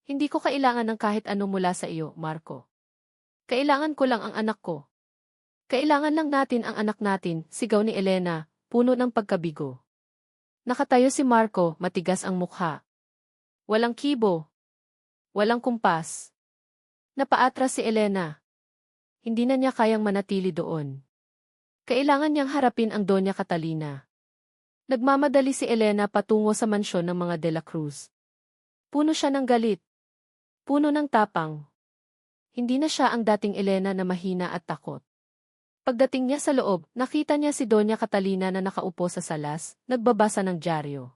Hindi ko kailangan ng kahit ano mula sa iyo, Marco. Kailangan ko lang ang anak ko. Kailangan lang natin ang anak natin, sigaw ni Elena, puno ng pagkabigo. Nakatayo si Marco, matigas ang mukha. Walang kibo. Walang kumpas. Napaatras si Elena. Hindi na niya kayang manatili doon. Kailangan niyang harapin ang Doña Catalina. Nagmamadali si Elena patungo sa mansyon ng mga De La Cruz. Puno siya ng galit. Puno ng tapang. Hindi na siya ang dating Elena na mahina at takot. Pagdating niya sa loob, nakita niya si Doña Catalina na nakaupo sa salas, nagbabasa ng dyaryo.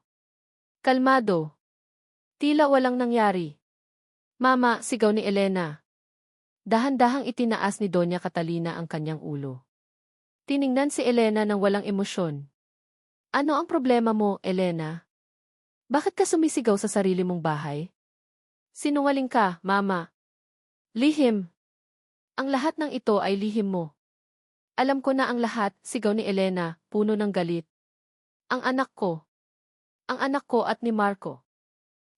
Kalmado. Tila walang nangyari. Mama, sigaw ni Elena. Dahan-dahang itinaas ni Doña Catalina ang kanyang ulo. Tiningnan si Elena ng walang emosyon. Ano ang problema mo, Elena? Bakit ka sumisigaw sa sarili mong bahay? Sinungaling ka, Mama. Lihim. Ang lahat ng ito ay lihim mo. Alam ko na ang lahat, sigaw ni Elena, puno ng galit. Ang anak ko. Ang anak ko at ni Marco.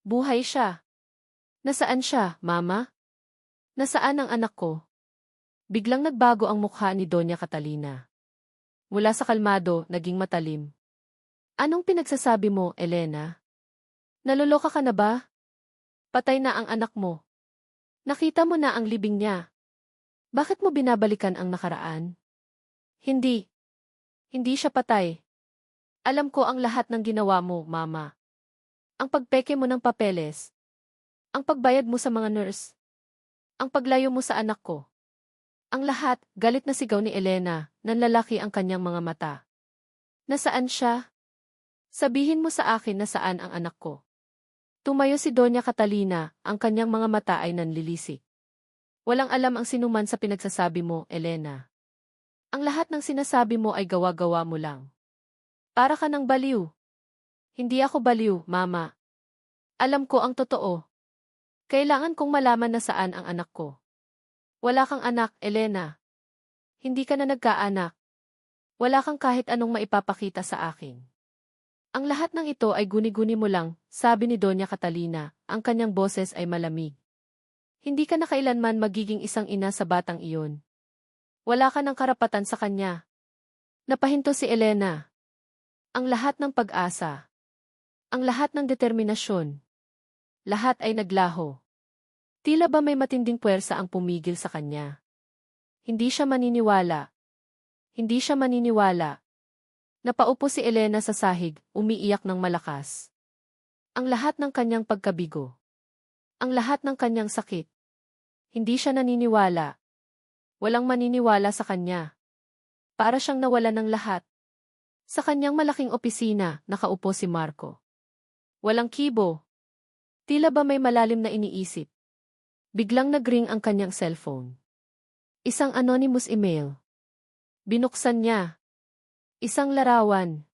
Buhay siya. Nasaan siya, Mama? Nasaan ang anak ko? Biglang nagbago ang mukha ni Doña Catalina. Mula sa kalmado, naging matalim. Anong pinagsasabi mo, Elena? Naloloka ka na ba? Patay na ang anak mo. Nakita mo na ang libing niya. Bakit mo binabalikan ang nakaraan? Hindi. Hindi siya patay. Alam ko ang lahat ng ginawa mo, Mama. Ang pagpeke mo ng papeles. Ang pagbayad mo sa mga nurse. Ang paglayo mo sa anak ko. Ang lahat, galit na sigaw ni Elena, nanlalaki ang kanyang mga mata. Nasaan siya? Sabihin mo sa akin na saan ang anak ko. Tumayo si Doña Catalina, ang kanyang mga mata ay nanlilisik. Walang alam ang sinuman sa pinagsasabi mo, Elena. Ang lahat ng sinasabi mo ay gawa-gawa mo lang. Para ka ng baliw. Hindi ako baliw, Mama. Alam ko ang totoo. Kailangan kong malaman na saan ang anak ko. Wala kang anak, Elena. Hindi ka na nagkaanak. Wala kang kahit anong maipapakita sa akin. Ang lahat ng ito ay guni-guni mo lang, sabi ni Doña Catalina, ang kanyang boses ay malamig. Hindi ka na kailanman magiging isang ina sa batang iyon. Wala ka ng karapatan sa kanya. Napahinto si Elena. Ang lahat ng pag-asa. Ang lahat ng determinasyon. Lahat ay naglaho. Tila ba may matinding puwersa ang pumigil sa kanya. Hindi siya maniniwala. Hindi siya maniniwala. Napaupo si Elena sa sahig, umiiyak ng malakas. Ang lahat ng kanyang pagkabigo. Ang lahat ng kanyang sakit. Hindi siya naniniwala. Walang maniniwala sa kanya. Para siyang nawala ng lahat. Sa kanyang malaking opisina, nakaupo si Marco. Walang kibo. Tila ba may malalim na iniisip. Biglang nagring ang kanyang cellphone. Isang anonymous email. Binuksan niya. Isang larawan.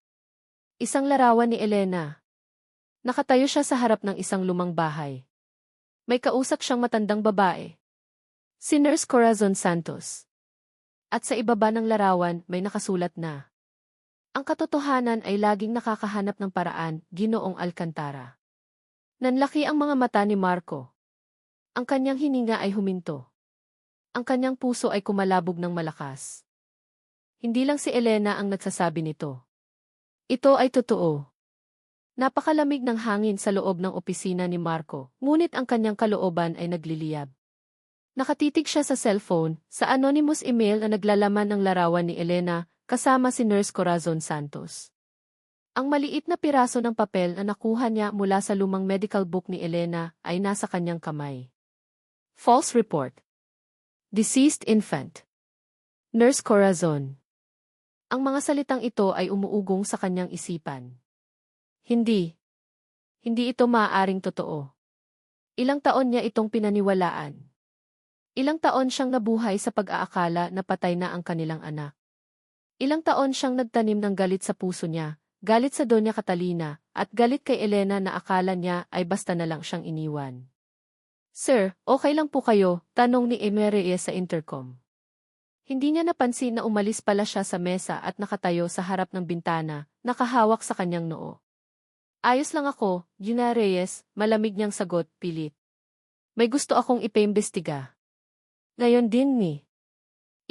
Isang larawan ni Elena. Nakatayo siya sa harap ng isang lumang bahay. May kausap siyang matandang babae. Si Nurse Corazon Santos. At sa ibaba ng larawan may nakasulat na. Ang katotohanan ay laging nakakahanap ng paraan, Ginoong Alcantara. Nanlaki ang mga mata ni Marco. Ang kanyang hininga ay huminto. Ang kanyang puso ay kumalabog ng malakas. Hindi lang si Elena ang nagsasabi nito. Ito ay totoo. Napakalamig ng hangin sa loob ng opisina ni Marco, ngunit ang kanyang kalooban ay nagliliyab. Nakatitig siya sa cellphone, sa anonymous email na naglalaman ng larawan ni Elena, kasama si Nurse Corazon Santos. Ang maliit na piraso ng papel na nakuha niya mula sa lumang medical book ni Elena ay nasa kanyang kamay. False report. Deceased infant. Nurse Corazon. Ang mga salitang ito ay umuugong sa kanyang isipan. Hindi. Hindi ito maaaring totoo. Ilang taon niya itong pinaniwalaan. Ilang taon siyang nabuhay sa pag-aakala na patay na ang kanilang anak. Ilang taon siyang nagtanim ng galit sa puso niya, galit sa Doña Catalina, at galit kay Elena na akala niya ay basta na lang siyang iniwan. Sir, okay lang po kayo? Tanong ni Reyes sa intercom. Hindi niya napansin na umalis pala siya sa mesa at nakatayo sa harap ng bintana, nakahawak sa kanyang noo. Ayos lang ako, Gina Reyes, malamig niyang sagot, pilit. May gusto akong ipaimbestiga. Ngayon din ni.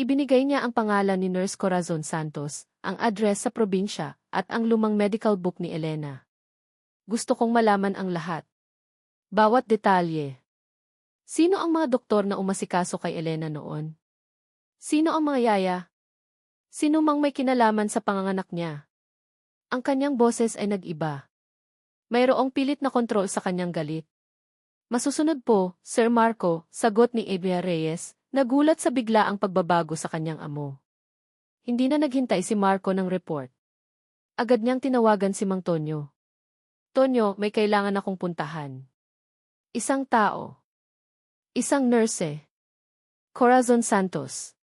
Ibinigay niya ang pangalan ni Nurse Corazon Santos, ang address sa probinsya, at ang lumang medical book ni Elena. Gusto kong malaman ang lahat. Bawat detalye. Sino ang mga doktor na umasikaso kay Elena noon? Sino ang mga yaya? Sino mang may kinalaman sa panganganak niya? Ang kanyang boses ay nag-iba. Mayroong pilit na kontrol sa kanyang galit. Masusunod po, Sir Marco, sagot ni Evia Reyes, nagulat sa bigla ang pagbabago sa kanyang amo. Hindi na naghintay si Marco ng report. Agad niyang tinawagan si Mang Tonyo. Tonyo, may kailangan akong puntahan. Isang tao. Isang nurse. Corazon Santos.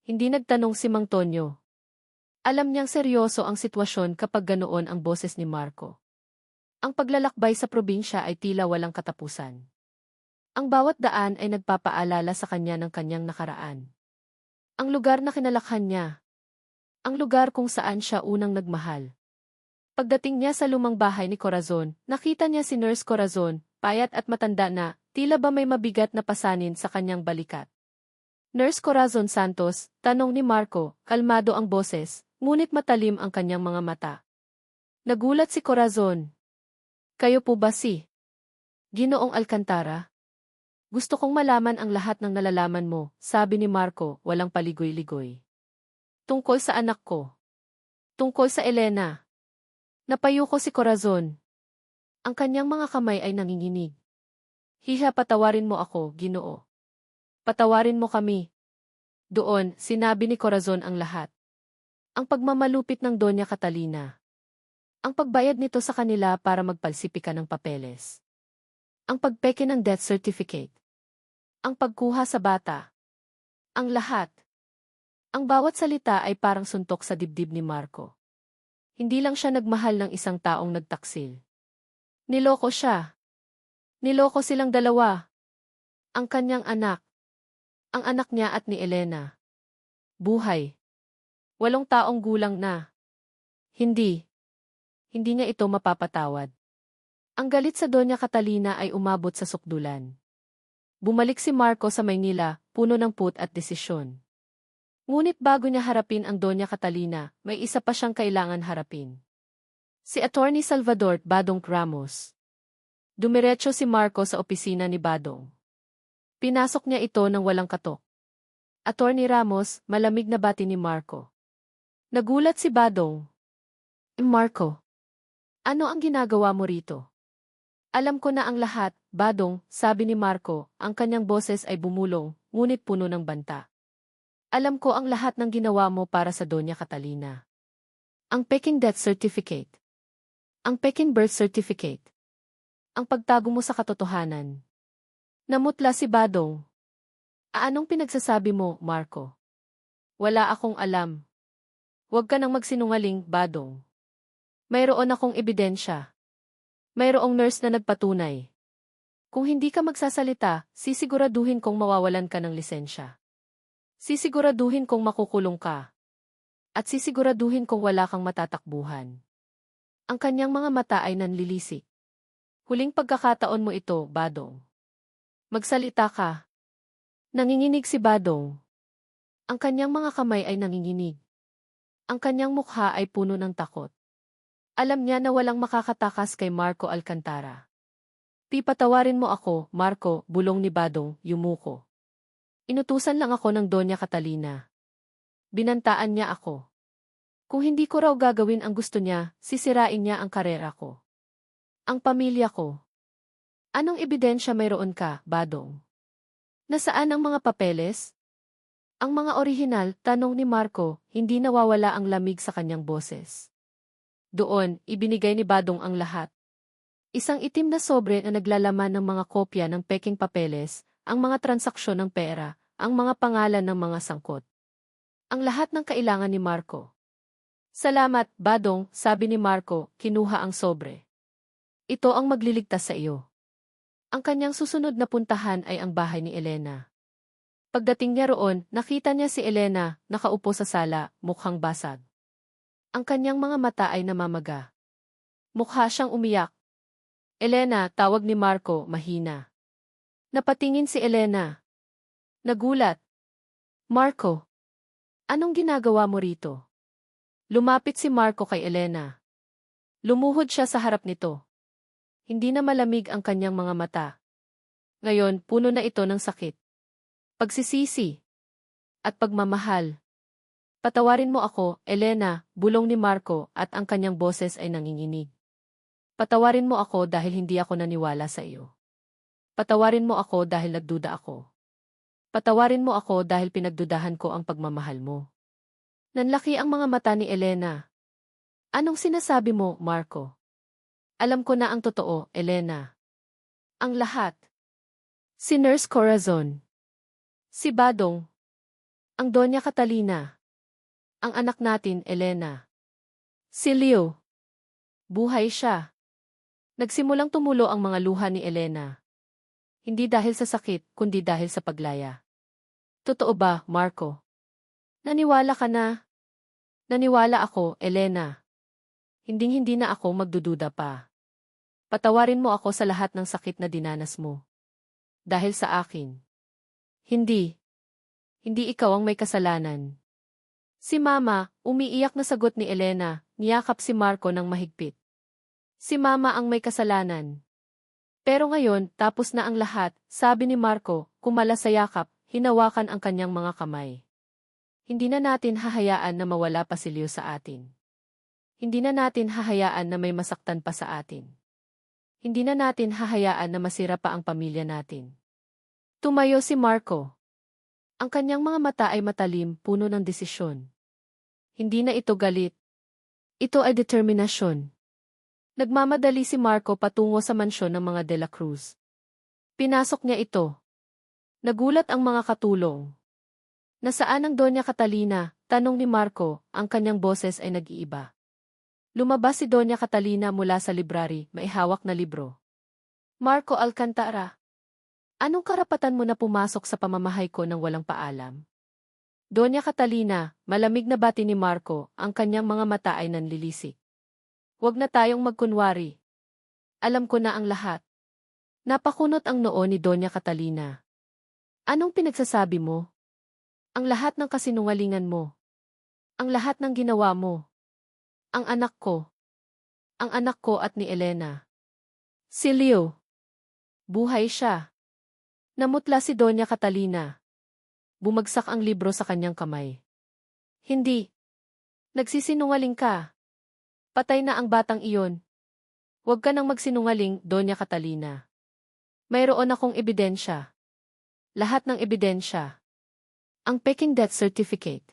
Hindi nagtanong si Mang Tonyo. Alam niyang seryoso ang sitwasyon kapag ganoon ang boses ni Marco. Ang paglalakbay sa probinsya ay tila walang katapusan. Ang bawat daan ay nagpapaalala sa kanya ng kanyang nakaraan. Ang lugar na kinalakhan niya. Ang lugar kung saan siya unang nagmahal. Pagdating niya sa lumang bahay ni Corazon, nakita niya si Nurse Corazon, payat at matanda na, tila ba may mabigat na pasanin sa kanyang balikat. Nurse Corazon Santos, tanong ni Marco, kalmado ang boses, ngunit matalim ang kanyang mga mata. Nagulat si Corazon. Kayo po ba si Ginoong Alcantara? Gusto kong malaman ang lahat ng nalalaman mo, sabi ni Marco, walang paligoy-ligoy. Tungkol sa anak ko. Tungkol sa Elena. Napayuko si Corazon. Ang kanyang mga kamay ay nanginginig. Hiha, patawarin mo ako, Ginoo. Patawarin mo kami. Doon, sinabi ni Corazon ang lahat. Ang pagmamalupit ng Doña Catalina. Ang pagbayad nito sa kanila para magpalsipika ng papeles. Ang pagpeke ng death certificate. Ang pagkuha sa bata. Ang lahat. Ang bawat salita ay parang suntok sa dibdib ni Marco. Hindi lang siya nagmahal ng isang taong nagtaksil. Niloko siya. Niloko silang dalawa. Ang kanyang anak. Ang anak niya at ni Elena. Buhay. 8 taong gulang na. Hindi niya ito mapapatawad. Ang galit sa Doña Catalina ay umabot sa sukdulan. Bumalik si Marco sa Maynila, puno ng put at desisyon. Ngunit bago niya harapin ang Doña Catalina, may isa pa siyang kailangan harapin. Si Attorney Salvador Badong Ramos. Dumiretso si Marco sa opisina ni Badong. Pinasok niya ito ng walang katok. Attorney Ramos, malamig na bati ni Marco. Nagulat si Badong. Marco. Ano ang ginagawa mo rito? Alam ko na ang lahat, Badong, sabi ni Marco, ang kanyang boses ay bumulong, ngunit puno ng banta. Alam ko ang lahat ng ginawa mo para sa Doña Catalina. Ang peking death certificate. Ang peking birth certificate. Ang pagtago mo sa katotohanan. Namutla si Badong. Anong pinagsasabi mo, Marco? Wala akong alam. Huwag ka nang magsinungaling, Badong. Mayroon akong ebidensya. Mayroong nurse na nagpatunay. Kung hindi ka magsasalita, sisiguraduhin kong mawawalan ka ng lisensya. Sisiguraduhin kong makukulong ka. At sisiguraduhin kong wala kang matatakbuhan. Ang kanyang mga mata ay nanlilisik. Huling pagkakataon mo ito, Badong. Magsalita ka. Nanginginig si Badong. Ang kanyang mga kamay ay nanginginig. Ang kanyang mukha ay puno ng takot. Alam niya na walang makakatakas kay Marco Alcantara. Patawarin mo ako, Marco, bulong ni Badong, yumuko. Inutusan lang ako ng Doña Catalina. Binantaan niya ako. Kung hindi ko raw gagawin ang gusto niya, sisirain niya ang karera ko. Ang pamilya ko. Anong ebidensya mayroon ka, Badong? Nasaan ang mga papeles? Ang mga orihinal, tanong ni Marco, hindi nawawala ang lamig sa kanyang boses. Doon, ibinigay ni Badong ang lahat. Isang itim na sobre na naglalaman ng mga kopya ng peking papeles, ang mga transaksyon ng pera, ang mga pangalan ng mga sangkot. Ang lahat ng kailangan ni Marco. Salamat, Badong, sabi ni Marco, kinuha ang sobre. Ito ang magliligtas sa iyo. Ang kanyang susunod na puntahan ay ang bahay ni Elena. Pagdating niya roon, nakita niya si Elena, nakaupo sa sala, mukhang basag. Ang kanyang mga mata ay namamaga. Mukha siyang umiyak. Elena, tawag ni Marco, mahina. Napatingin si Elena. Nagulat. Marco, anong ginagawa mo rito? Lumapit si Marco kay Elena. Lumuhod siya sa harap nito. Hindi na malamig ang kanyang mga mata. Ngayon, puno na ito ng sakit. Pagsisisi. At pagmamahal. Patawarin mo ako, Elena, bulong ni Marco at ang kanyang boses ay nanginginig. Patawarin mo ako dahil hindi ako naniwala sa iyo. Patawarin mo ako dahil nagduda ako. Patawarin mo ako dahil pinagdudahan ko ang pagmamahal mo. Nanlaki ang mga mata ni Elena. Anong sinasabi mo, Marco? Alam ko na ang totoo, Elena. Ang lahat. Si Nurse Corazon. Si Badong. Ang Doña Catalina. Ang anak natin, Elena. Si Leo. Buhay siya. Nagsimulang tumulo ang mga luha ni Elena. Hindi dahil sa sakit, kundi dahil sa paglaya. Totoo ba, Marco? Naniwala ka na? Naniwala ako, Elena. Hinding-hindi na ako magdududa pa. Patawarin mo ako sa lahat ng sakit na dinanas mo. Dahil sa akin. Hindi. Hindi ikaw ang may kasalanan. Si Mama, umiiyak na sagot ni Elena, niyakap si Marco ng mahigpit. Si Mama ang may kasalanan. Pero ngayon, tapos na ang lahat, sabi ni Marco, kumala sa yakap, hinawakan ang kanyang mga kamay. Hindi na natin hahayaan na mawala pa si Leo sa atin. Hindi na natin hahayaan na may masaktan pa sa atin. Hindi na natin hahayaan na masira pa ang pamilya natin. Tumayo si Marco. Ang kanyang mga mata ay matalim, puno ng desisyon. Hindi na ito galit. Ito ay determinasyon. Nagmamadali si Marco patungo sa mansyon ng mga De La Cruz. Pinasok niya ito. Nagulat ang mga katulong. Nasaan ang Doña Catalina? Tanong ni Marco, ang kanyang boses ay nag-iiba. Lumabas si Doña Catalina mula sa library, may hawak na libro. Marco Alcantara. Anong karapatan mo na pumasok sa pamamahay ko nang walang paalam? Doña Catalina, malamig na bati ni Marco, ang kanyang mga mata ay nanlilisik. Huwag na tayong magkunwari. Alam ko na ang lahat. Napakunot ang noo ni Doña Catalina. Anong pinagsasabi mo? Ang lahat ng kasinungalingan mo. Ang lahat ng ginawa mo. Ang anak ko. Ang anak ko at ni Elena. Si Leo. Buhay siya. Namutla si Doña Catalina. Bumagsak ang libro sa kanyang kamay. Hindi. Nagsisinungaling ka. Patay na ang batang iyon. Huwag ka nang magsinungaling, Doña Catalina. Mayroon akong ebidensya. Lahat ng ebidensya. Ang Peking Death Certificate.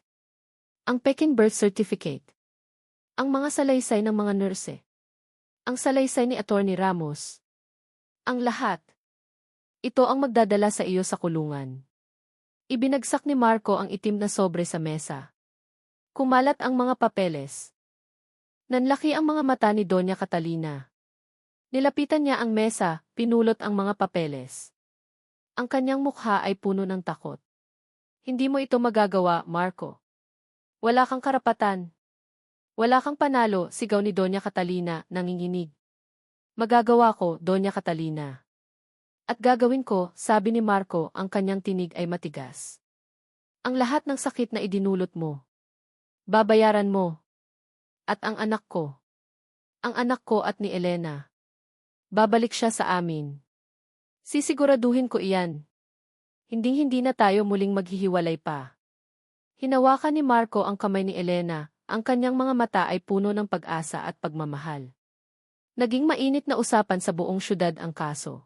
Ang Peking Birth Certificate. Ang mga salaysay ng mga nurse. Ang salaysay ni Attorney Ramos. Ang lahat. Ito ang magdadala sa iyo sa kulungan. Ibinagsak ni Marco ang itim na sobre sa mesa. Kumalat ang mga papeles. Nanlaki ang mga mata ni Doña Catalina. Nilapitan niya ang mesa, pinulot ang mga papeles. Ang kanyang mukha ay puno ng takot. Hindi mo ito magagawa, Marco. Wala kang karapatan. Wala kang panalo, sigaw ni Doña Catalina, nanginginig. Magagawa ko, Doña Catalina. At gagawin ko, sabi ni Marco, ang kanyang tinig ay matigas. Ang lahat ng sakit na idinulot mo. Babayaran mo. At ang anak ko. Ang anak ko at ni Elena. Babalik siya sa amin. Sisiguraduhin ko iyan. Hinding-hindi na tayo muling maghihiwalay pa. Hinawakan ni Marco ang kamay ni Elena, ang kanyang mga mata ay puno ng pag-asa at pagmamahal. Naging mainit na usapan sa buong syudad ang kaso.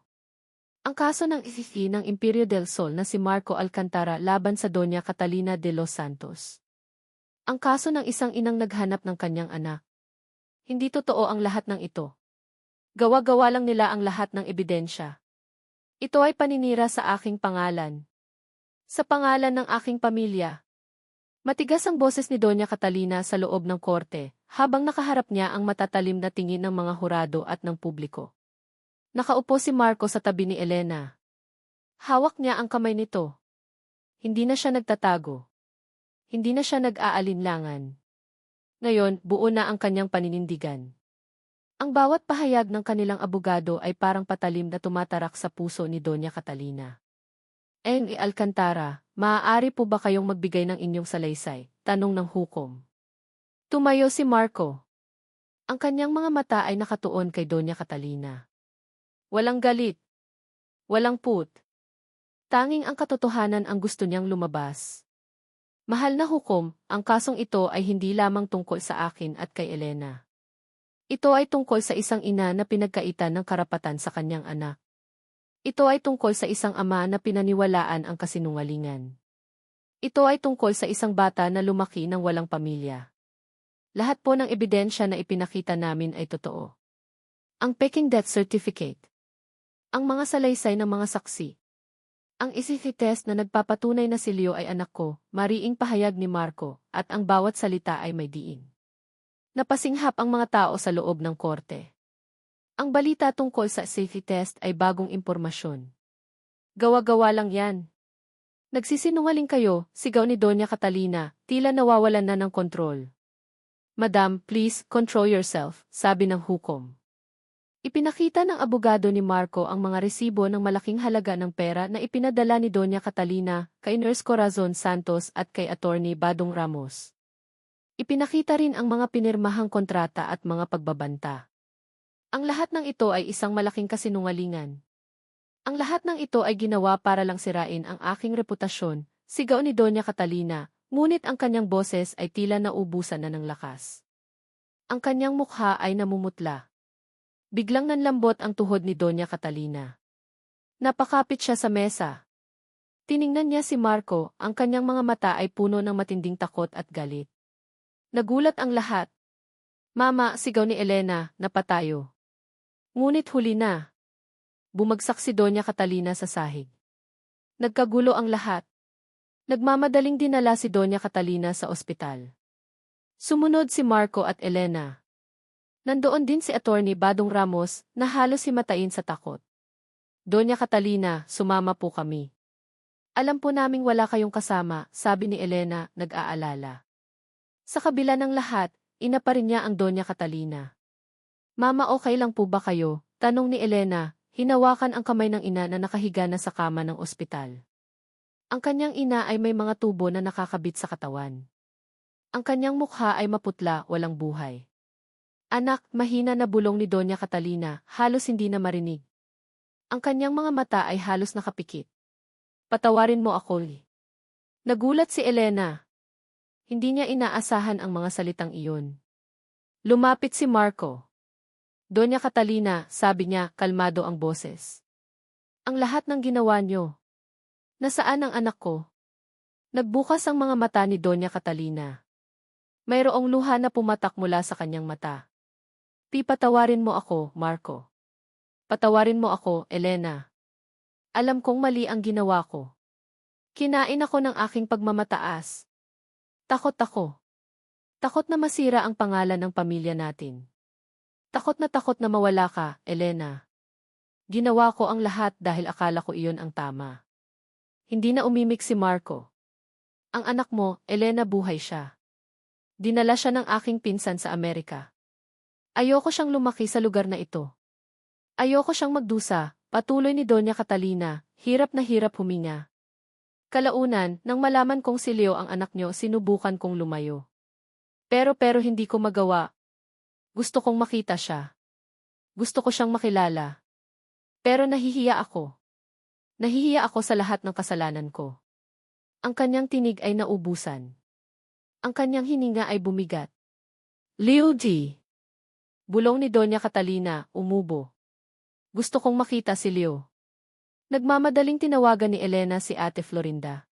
Ang kaso ng ICC ng Imperio del Sol na si Marco Alcantara laban sa Doña Catalina de los Santos. Ang kaso ng isang inang naghanap ng kanyang anak. Hindi totoo ang lahat ng ito. Gawa-gawa lang nila ang lahat ng ebidensya. Ito ay paninira sa aking pangalan. Sa pangalan ng aking pamilya. Matigas ang boses ni Doña Catalina sa loob ng korte, habang nakaharap niya ang matatalim na tingin ng mga hurado at ng publiko. Nakaupo si Marco sa tabi ni Elena. Hawak niya ang kamay nito. Hindi na siya nagtatago. Hindi na siya nag-aalinlangan. Ngayon, buo na ang kanyang paninindigan. Ang bawat pahayag ng kanilang abogado ay parang patalim na tumatarak sa puso ni Doña Catalina. Alcantara, maaari po ba kayong magbigay ng inyong salaysay? Tanong ng hukom. Tumayo si Marco. Ang kanyang mga mata ay nakatuon kay Doña Catalina. Walang galit. Walang put. Tanging ang katotohanan ang gusto niyang lumabas. Mahal na hukom, ang kasong ito ay hindi lamang tungkol sa akin at kay Elena. Ito ay tungkol sa isang ina na pinagkaitan ng karapatan sa kanyang anak. Ito ay tungkol sa isang ama na pinaniwalaan ang kasinungalingan. Ito ay tungkol sa isang bata na lumaki ng walang pamilya. Lahat po ng ebidensya na ipinakita namin ay totoo. Ang peking death certificate. Ang mga salaysay ng mga saksi. Ang test na nagpapatunay na si Leo ay anak ko, mariing pahayag ni Marco, at ang bawat salita ay may diin. Napasinghap ang mga tao sa loob ng korte. Ang balita tungkol sa safety test ay bagong impormasyon. Gawa-gawa lang yan. Nagsisinungaling kayo, sigaw ni Doña Catalina, tila nawawalan na ng kontrol. Madam, please, control yourself, sabi ng hukom. Ipinakita ng abogado ni Marco ang mga resibo ng malaking halaga ng pera na ipinadala ni Doña Catalina, kay Nurse Corazon Santos at kay Attorney Badong Ramos. Ipinakita rin ang mga pinirmahang kontrata at mga pagbabanta. Ang lahat ng ito ay isang malaking kasinungalingan. Ang lahat ng ito ay ginawa para lang sirain ang aking reputasyon, sigaw ni Doña Catalina, ngunit ang kanyang boses ay tila naubusan na ng lakas. Ang kanyang mukha ay namumutla. Biglang nanlambot ang tuhod ni Doña Catalina. Napakapit siya sa mesa. Tiningnan niya si Marco, ang kanyang mga mata ay puno ng matinding takot at galit. Nagulat ang lahat. Mama, sigaw ni Elena, napatayo. Ngunit huli na. Bumagsak si Doña Catalina sa sahig. Nagkagulo ang lahat. Nagmamadaling dinala si Doña Catalina sa ospital. Sumunod si Marco at Elena. Nandoon din si Attorney Badong Ramos na halos himatain sa takot. Doña Catalina, sumama po kami. Alam po naming wala kayong kasama, sabi ni Elena, nag-aalala. Sa kabila ng lahat, ina pa rin niya ang Doña Catalina. Mama, okay lang po ba kayo? Tanong ni Elena, hinawakan ang kamay ng ina na nakahiga na sa kama ng ospital. Ang kanyang ina ay may mga tubo na nakakabit sa katawan. Ang kanyang mukha ay maputla, walang buhay. Anak, mahina na bulong ni Doña Catalina, halos hindi na marinig. Ang kanyang mga mata ay halos nakapikit. Patawarin mo ako. Nagulat si Elena. Hindi niya inaasahan ang mga salitang iyon. Lumapit si Marco. Doña Catalina, sabi niya, kalmado ang boses. Ang lahat ng ginawa niyo. Nasaan ang anak ko? Nagbukas ang mga mata ni Doña Catalina. Mayroong luha na pumatak mula sa kanyang mata. Patawarin mo ako, Marco. Patawarin mo ako, Elena. Alam kong mali ang ginawa ko. Kinain ako ng aking pagmamataas. Takot ako. Takot na masira ang pangalan ng pamilya natin. Takot na mawala ka, Elena. Ginawa ko ang lahat dahil akala ko iyon ang tama. Hindi na umimik si Marco. Ang anak mo, Elena, buhay siya. Dinala siya ng aking pinsan sa Amerika. Ayoko siyang lumaki sa lugar na ito. Ayoko siyang magdusa, patuloy ni Doña Catalina, hirap na hirap huminga. Kalaunan, nang malaman kong si Leo ang anak niyo, sinubukan kong lumayo. Pero hindi ko magawa. Gusto kong makita siya. Gusto ko siyang makilala. Pero nahihiya ako. Nahihiya ako sa lahat ng kasalanan ko. Ang kanyang tinig ay naubusan. Ang kanyang hininga ay bumigat. Leo D. Bulong ni Doña Catalina, umubo. Gusto kong makita si Leo. Nagmamadaling tinawagan ni Elena si Ate Florinda.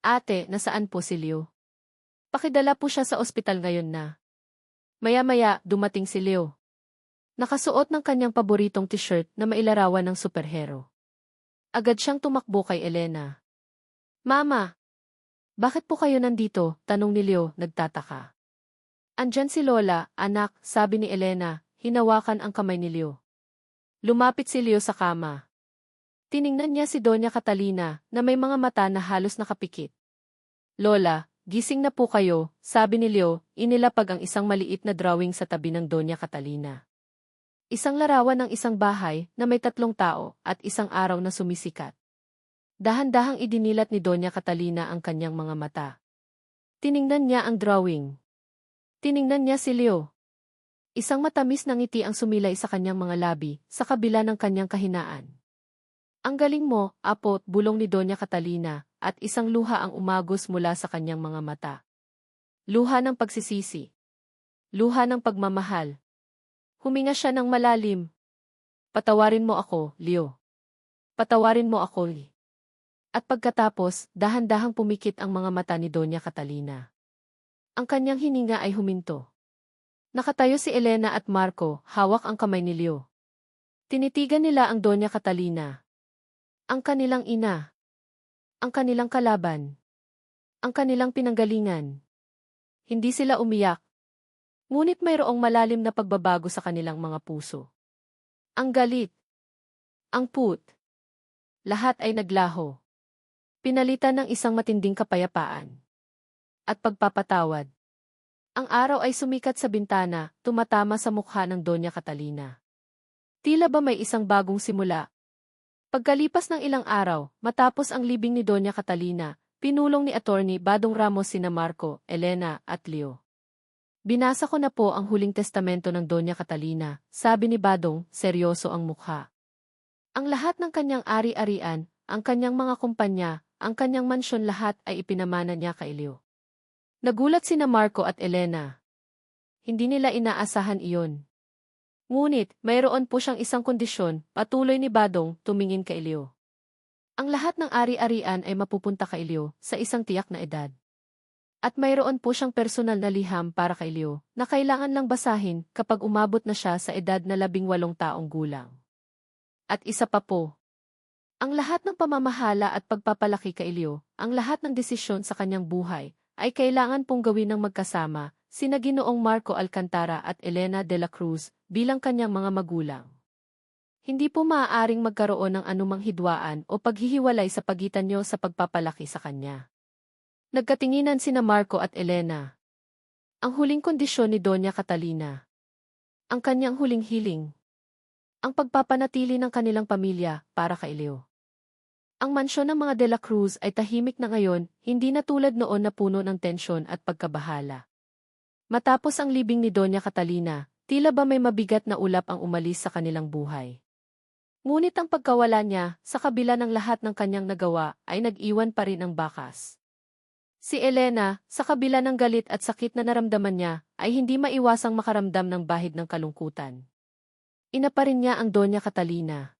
Ate, nasaan po si Leo? Pakidala po siya sa ospital ngayon na. Maya-maya, dumating si Leo. Nakasuot ng kanyang paboritong t-shirt na mailarawan ng superhero. Agad siyang tumakbo kay Elena. Mama! Bakit po kayo nandito? Tanong ni Leo, nagtataka. Andyan si Lola, anak, sabi ni Elena, hinawakan ang kamay ni Leo. Lumapit si Leo sa kama. Tiningnan niya si Doña Catalina na may mga mata na halos nakapikit. Lola, gising na po kayo, sabi ni Leo, inilapag ang isang maliit na drawing sa tabi ng Doña Catalina. Isang larawan ng isang bahay na may 3 tao at isang araw na sumisikat. Dahan-dahang idinilat ni Doña Catalina ang kanyang mga mata. Tiningnan niya ang drawing. Tiningnan niya si Leo. Isang matamis na ngiti ang sumilay sa kanyang mga labi, sa kabila ng kanyang kahinaan. Ang galing mo, apo, bulong ni Doña Catalina, at isang luha ang umagos mula sa kanyang mga mata. Luha ng pagsisisi. Luha ng pagmamahal. Huminga siya ng malalim. Patawarin mo ako, Leo. Patawarin mo ako, Lee. At pagkatapos, dahan-dahang pumikit ang mga mata ni Doña Catalina. Ang kanyang hininga ay huminto. Nakatayo si Elena at Marco, hawak ang kamay ni Leo. Tinitigan nila ang Doña Catalina. Ang kanilang ina. Ang kanilang kalaban. Ang kanilang pinanggalingan. Hindi sila umiyak. Ngunit mayroong malalim na pagbabago sa kanilang mga puso. Ang galit. Ang put. Lahat ay naglaho. Pinalitan ng isang matinding kapayapaan. At pagpapatawad. Ang araw ay sumikat sa bintana, tumatama sa mukha ng Doña Catalina. Tila ba may isang bagong simula? Pagkalipas ng ilang araw, matapos ang libing ni Doña Catalina, pinulong ni Attorney Badong Ramos sina Marco, Elena, at Leo. Binasa ko na po ang huling testamento ng Doña Catalina, sabi ni Badong, seryoso ang mukha. Ang lahat ng kanyang ari-arian, ang kanyang mga kumpanya, ang kanyang mansyon lahat ay ipinamana niya kay Leo. Nagulat sina Marco at Elena. Hindi nila inaasahan iyon. Ngunit, mayroon po siyang isang kondisyon, patuloy ni Badong, tumingin kay Leo. Ang lahat ng ari-arian ay mapupunta kay Leo, sa isang tiyak na edad. At mayroon po siyang personal na liham para kay Leo, na kailangan lang basahin kapag umabot na siya sa edad na 18 taong gulang. At isa pa po. Ang lahat ng pamamahala at pagpapalaki kay Leo, ang lahat ng desisyon sa kanyang buhay, ay kailangan pong gawin ng magkasama, sina Ginoong Marco Alcantara at Elena de la Cruz, bilang kanyang mga magulang. Hindi po maaaring magkaroon ng anumang hidwaan o paghihiwalay sa pagitan niyo sa pagpapalaki sa kanya. Nagkatinginan sina Marco at Elena. Ang huling kondisyon ni Doña Catalina. Ang kanyang huling hiling. Ang pagpapanatili ng kanilang pamilya para kay Leo. Ang mansyon ng mga De La Cruz ay tahimik na ngayon, hindi na tulad noon na puno ng tensyon at pagkabahala. Matapos ang libing ni Doña Catalina, tila ba may mabigat na ulap ang umalis sa kanilang buhay. Ngunit ang pagkawala niya, sa kabila ng lahat ng kanyang nagawa, ay nag-iwan pa rin ang bakas. Si Elena, sa kabila ng galit at sakit na naramdaman niya, ay hindi maiwasang makaramdam ng bahid ng kalungkutan. Ina pa rin niya ang Doña Catalina.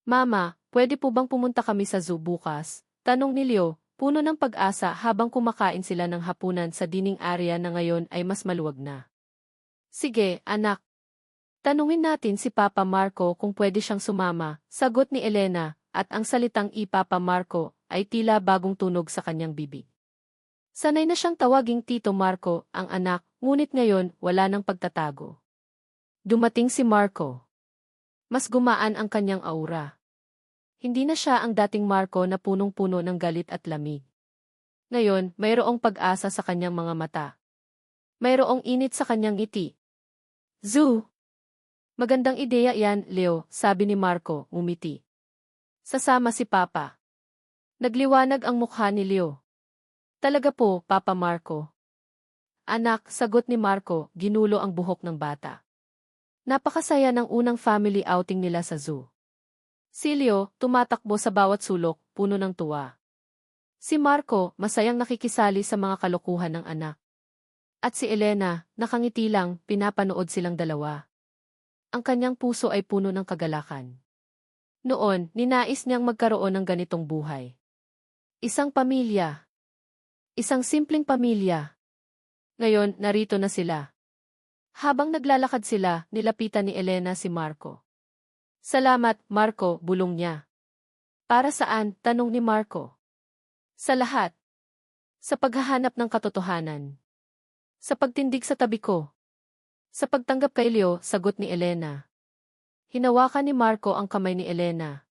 Mama, pwede po bang pumunta kami sa zoo bukas? Tanong ni Leo, puno ng pag-asa habang kumakain sila ng hapunan sa dining area na ngayon ay mas maluwag na. Sige, anak. Tanungin natin si Papa Marco kung pwede siyang sumama, sagot ni Elena, at ang salitang Papa Marco ay tila bagong tunog sa kanyang bibig. Sanay na siyang tawaging Tito Marco, ang anak, ngunit ngayon wala nang pagtatago. Dumating si Marco. Mas gumaan ang kanyang aura. Hindi na siya ang dating Marco na punong-puno ng galit at lamig. Ngayon, mayroong pag-asa sa kanyang mga mata. Mayroong init sa kanyang ngiti. Zoo! Magandang ideya yan, Leo, sabi ni Marco, umiti. Sasama si Papa. Nagliwanag ang mukha ni Leo. Talaga po, Papa Marco. Anak, sagot ni Marco, ginulo ang buhok ng bata. Napakasaya ng unang family outing nila sa zoo. Si Leo, tumatakbo sa bawat sulok, puno ng tuwa. Si Marco, masayang nakikisali sa mga kalokohan ng anak. At si Elena, nakangiti lang, pinapanood silang dalawa. Ang kanyang puso ay puno ng kagalakan. Noon, ninais niyang magkaroon ng ganitong buhay. Isang pamilya. Isang simpleng pamilya. Ngayon, narito na sila. Habang naglalakad sila, nilapitan ni Elena si Marco. Salamat, Marco, bulong niya. Para saan? Tanong ni Marco. Sa lahat. Sa paghahanap ng katotohanan. Sa pagtindig sa tabi ko. Sa pagtanggap kay Leo, sagot ni Elena. Hinawakan ni Marco ang kamay ni Elena.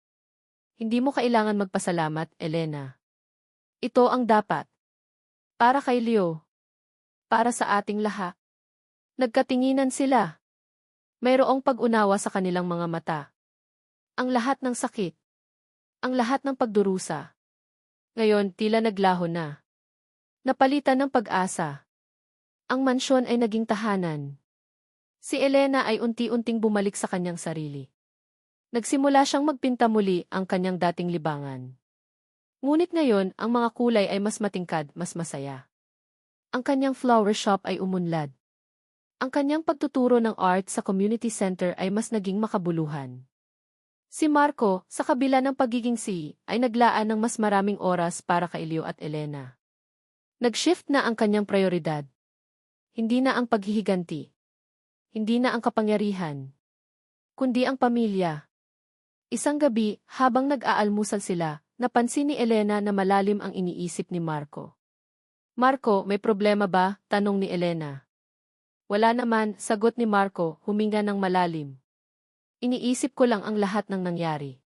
Hindi mo kailangan magpasalamat, Elena. Ito ang dapat. Para kay Leo. Para sa ating lahat. Nagkatinginan sila. Mayroong pag-unawa sa kanilang mga mata. Ang lahat ng sakit. Ang lahat ng pagdurusa. Ngayon, tila naglaho na. Napalitan ng pag-asa. Ang mansyon ay naging tahanan. Si Elena ay unti-unting bumalik sa kanyang sarili. Nagsimula siyang magpinta muli ang kanyang dating libangan. Ngunit ngayon, ang mga kulay ay mas matingkad, mas masaya. Ang kanyang flower shop ay umunlad. Ang kanyang pagtuturo ng art sa community center ay mas naging makabuluhan. Si Marco, sa kabila ng pagiging ay naglaan ng mas maraming oras para kay Leo at Elena. Nag-shift na ang kanyang prioridad. Hindi na ang paghihiganti. Hindi na ang kapangyarihan. Kundi ang pamilya. Isang gabi, habang nag-aalmusal sila, napansin ni Elena na malalim ang iniisip ni Marco. Marco, may problema ba? Tanong ni Elena. Wala naman, sagot ni Marco, huminga ng malalim. Iniisip ko lang ang lahat ng nangyari.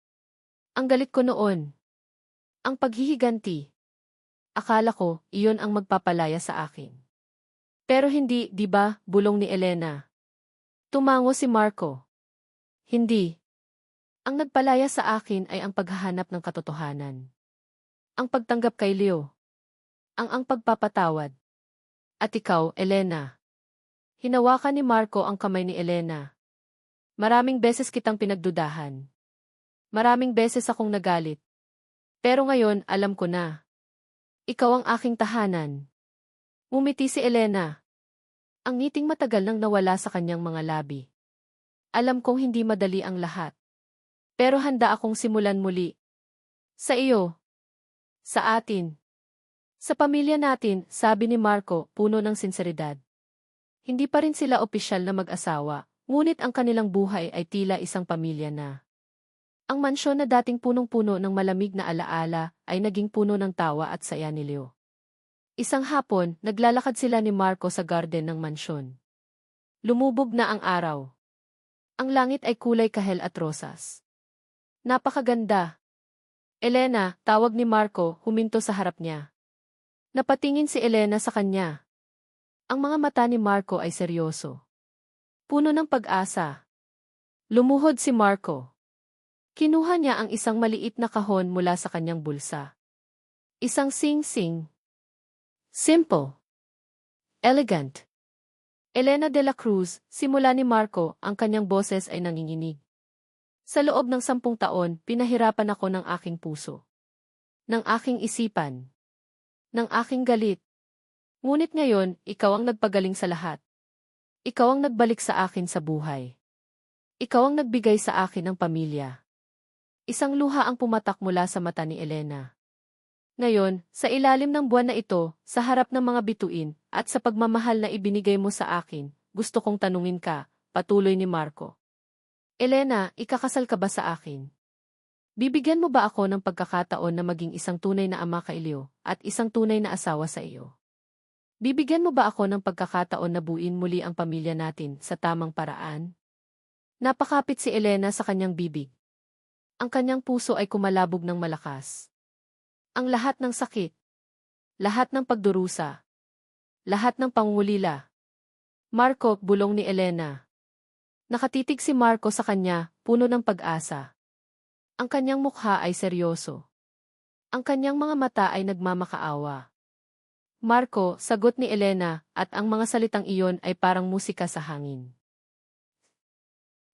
Ang galit ko noon. Ang paghihiganti. Akala ko, iyon ang magpapalaya sa akin. Pero hindi, di ba, bulong ni Elena. Tumango si Marco. Hindi. Ang nagpalaya sa akin ay ang paghahanap ng katotohanan. Ang pagtanggap kay Leo. Ang pagpapatawad. At ikaw, Elena. Hinawakan ni Marco ang kamay ni Elena. Maraming beses kitang pinagdudahan. Maraming beses akong nagalit. Pero ngayon, alam ko na. Ikaw ang aking tahanan. Ngumiti si Elena. Ang ngiting matagal nang nawala sa kanyang mga labi. Alam kong hindi madali ang lahat. Pero handa akong simulan muli. Sa iyo. Sa atin. Sa pamilya natin, sabi ni Marco, puno ng sinseridad. Hindi pa rin sila opisyal na mag-asawa, ngunit ang kanilang buhay ay tila isang pamilya na. Ang mansyon na dating punong-puno ng malamig na alaala ay naging puno ng tawa at saya ni Leo. Isang hapon, naglalakad sila ni Marco sa garden ng mansyon. Lumubog na ang araw. Ang langit ay kulay kahel at rosas. Napakaganda. Elena, tawag ni Marco, huminto sa harap niya. Napatingin si Elena sa kanya. Ang mga mata ni Marco ay seryoso. Puno ng pag-asa. Lumuhod si Marco. Kinuha niya ang isang maliit na kahon mula sa kanyang bulsa. Isang sing-sing. Simple. Elegant. Elena de la Cruz, simula ni Marco, ang kanyang boses ay nanginginig. Sa loob ng 10 taon, pinahirapan ako ng aking puso. Ng aking isipan. Ng aking galit. Ngunit ngayon, ikaw ang nagpagaling sa lahat. Ikaw ang nagbalik sa akin sa buhay. Ikaw ang nagbigay sa akin ng pamilya. Isang luha ang pumatak mula sa mata ni Elena. Ngayon, sa ilalim ng buwan na ito, sa harap ng mga bituin, at sa pagmamahal na ibinigay mo sa akin, gusto kong tanungin ka, patuloy ni Marco. Elena, ikakasal ka ba sa akin? Bibigyan mo ba ako ng pagkakataon na maging isang tunay na ama kay Leo, at isang tunay na asawa sa iyo? Bibigyan mo ba ako ng pagkakataon na buuin muli ang pamilya natin sa tamang paraan? Napakapit si Elena sa kanyang bibig. Ang kanyang puso ay kumalabog ng malakas. Ang lahat ng sakit, lahat ng pagdurusa, lahat ng pangungulila. Marco, bulong ni Elena. Nakatitig si Marco sa kanya, puno ng pag-asa. Ang kanyang mukha ay seryoso. Ang kanyang mga mata ay nagmamakaawa. Marco, sagot ni Elena, at ang mga salitang iyon ay parang musika sa hangin.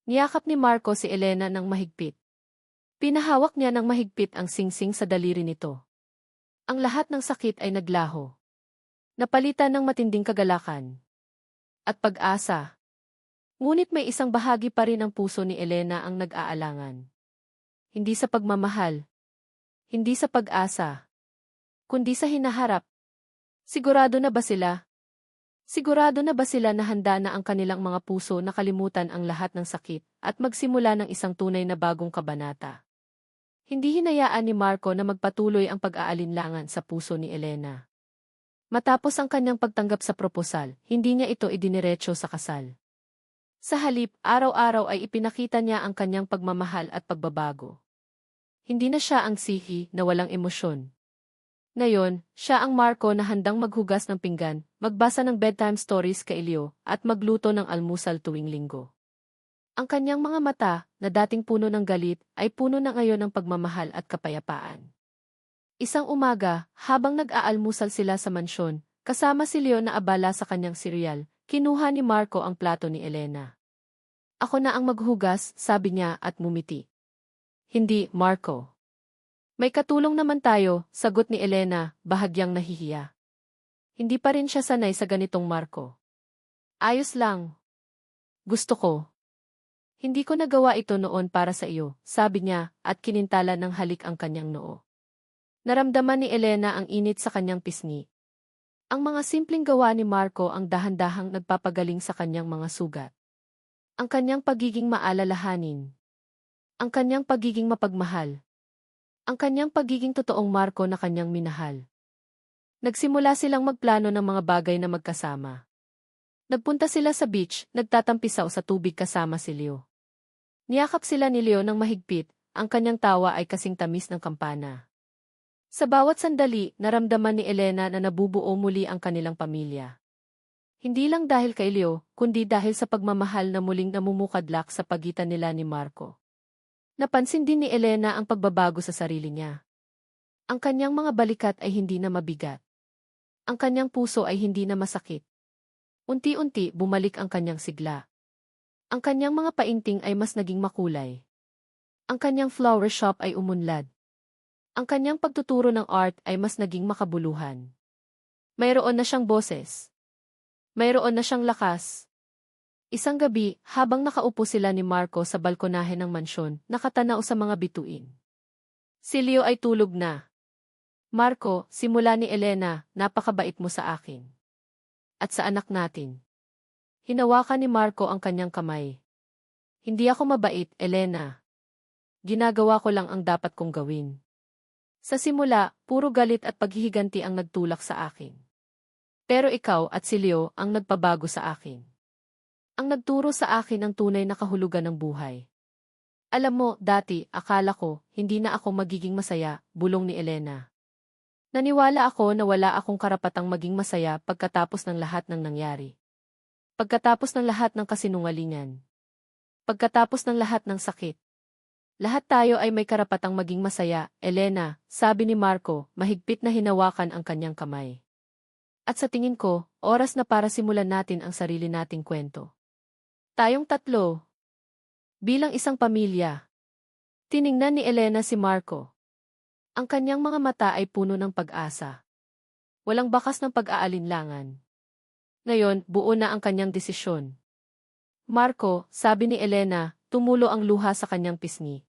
Niyakap ni Marco si Elena ng mahigpit. Pinahawak niya ng mahigpit ang singsing sa daliri nito. Ang lahat ng sakit ay naglaho. Napalitan ng matinding kagalakan. At pag-asa. Ngunit may isang bahagi pa rin ang puso ni Elena ang nag-aalangan. Hindi sa pagmamahal. Hindi sa pag-asa. Kundi sa hinaharap. Sigurado na ba sila? Sigurado na ba sila na handa na ang kanilang mga puso na kalimutan ang lahat ng sakit at magsimula ng isang tunay na bagong kabanata? Hindi hinayaan ni Marco na magpatuloy ang pag-aalinlangan sa puso ni Elena. Matapos ang kanyang pagtanggap sa proposal, hindi niya ito idiniretso sa kasal. Sa halip, araw-araw ay ipinakita niya ang kanyang pagmamahal at pagbabago. Hindi na siya ang sihi na walang emosyon. Ngayon, siya ang Marco na handang maghugas ng pinggan, magbasa ng bedtime stories kay Leo, at magluto ng almusal tuwing linggo. Ang kanyang mga mata, na dating puno ng galit, ay puno na ngayon ng pagmamahal at kapayapaan. Isang umaga, habang nag-aalmusal sila sa mansyon, kasama si Leo na abala sa kanyang cereal, kinuha ni Marco ang plato ni Elena. Ako na ang maghugas, sabi niya at mumiti. Hindi, Marco. May katulong naman tayo, sagot ni Elena, bahagyang nahihiya. Hindi pa rin siya sanay sa ganitong Marco. Ayos lang. Gusto ko. Hindi ko nagawa ito noon para sa iyo, sabi niya, at kinintala ng halik ang kanyang noo. Naramdaman ni Elena ang init sa kanyang pisngi. Ang mga simpleng gawa ni Marco ang dahan-dahang nagpapagaling sa kanyang mga sugat. Ang kanyang pagiging maalalahanin. Ang kanyang pagiging mapagmahal. Ang kanyang pagiging totoong Marco na kanyang minahal. Nagsimula silang magplano ng mga bagay na magkasama. Nagpunta sila sa beach, nagtatampisaw sa tubig kasama si Leo. Niyakap sila ni Leo ng mahigpit, ang kanyang tawa ay kasing tamis ng kampana. Sa bawat sandali, naramdaman ni Elena na nabubuo muli ang kanilang pamilya. Hindi lang dahil kay Leo, kundi dahil sa pagmamahal na muling namumukadlak sa pagitan nila ni Marco. Napansin din ni Elena ang pagbabago sa sarili niya. Ang kanyang mga balikat ay hindi na mabigat. Ang kanyang puso ay hindi na masakit. Unti-unti bumalik ang kanyang sigla. Ang kanyang mga painting ay mas naging makulay. Ang kanyang flower shop ay umunlad. Ang kanyang pagtuturo ng art ay mas naging makabuluhan. Mayroon na siyang boses. Mayroon na siyang lakas. Isang gabi, habang nakaupo sila ni Marco sa balkonahe ng mansyon, nakatanaw sa mga bituin. Si Leo ay tulog na. Marco, simula ni Elena, napakabait mo sa akin. At sa anak natin. Hinawakan ni Marco ang kanyang kamay. Hindi ako mabait, Elena. Ginagawa ko lang ang dapat kong gawin. Sa simula, puro galit at paghihiganti ang nagtulak sa akin. Pero ikaw at si Leo ang nagpabago sa akin. Ang nagturo sa akin ang tunay na kahulugan ng buhay. Alam mo, dati, akala ko, hindi na ako magiging masaya, bulong ni Elena. Naniwala ako na wala akong karapatang maging masaya pagkatapos ng lahat ng nangyari. Pagkatapos ng lahat ng kasinungalingan. Pagkatapos ng lahat ng sakit. Lahat tayo ay may karapatang maging masaya, Elena, sabi ni Marco, mahigpit na hinawakan ang kanyang kamay. At sa tingin ko, oras na para simulan natin ang sarili nating kwento. Tayong tatlo. Bilang isang pamilya. Tiningnan ni Elena si Marco. Ang kanyang mga mata ay puno ng pag-asa. Walang bakas ng pag-aalinlangan. Ngayon, buo na ang kanyang desisyon. Marco, sabi ni Elena, tumulo ang luha sa kanyang pisngi.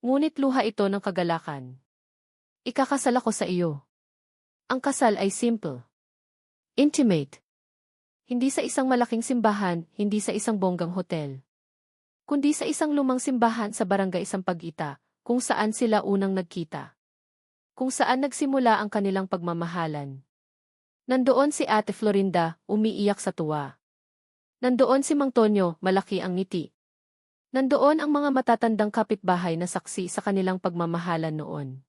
Ngunit luha ito ng kagalakan. Ikakasal ako sa iyo. Ang kasal ay simple. Intimate. Hindi sa isang malaking simbahan, hindi sa isang bonggang hotel. Kundi sa isang lumang simbahan sa barangay Sampaguita, kung saan sila unang nagkita. Kung saan nagsimula ang kanilang pagmamahalan. Nandoon si Ate Florinda, umiiyak sa tuwa. Nandoon si Mang Tonyo, malaki ang ngiti. Nandoon ang mga matatandang kapitbahay na saksi sa kanilang pagmamahalan noon.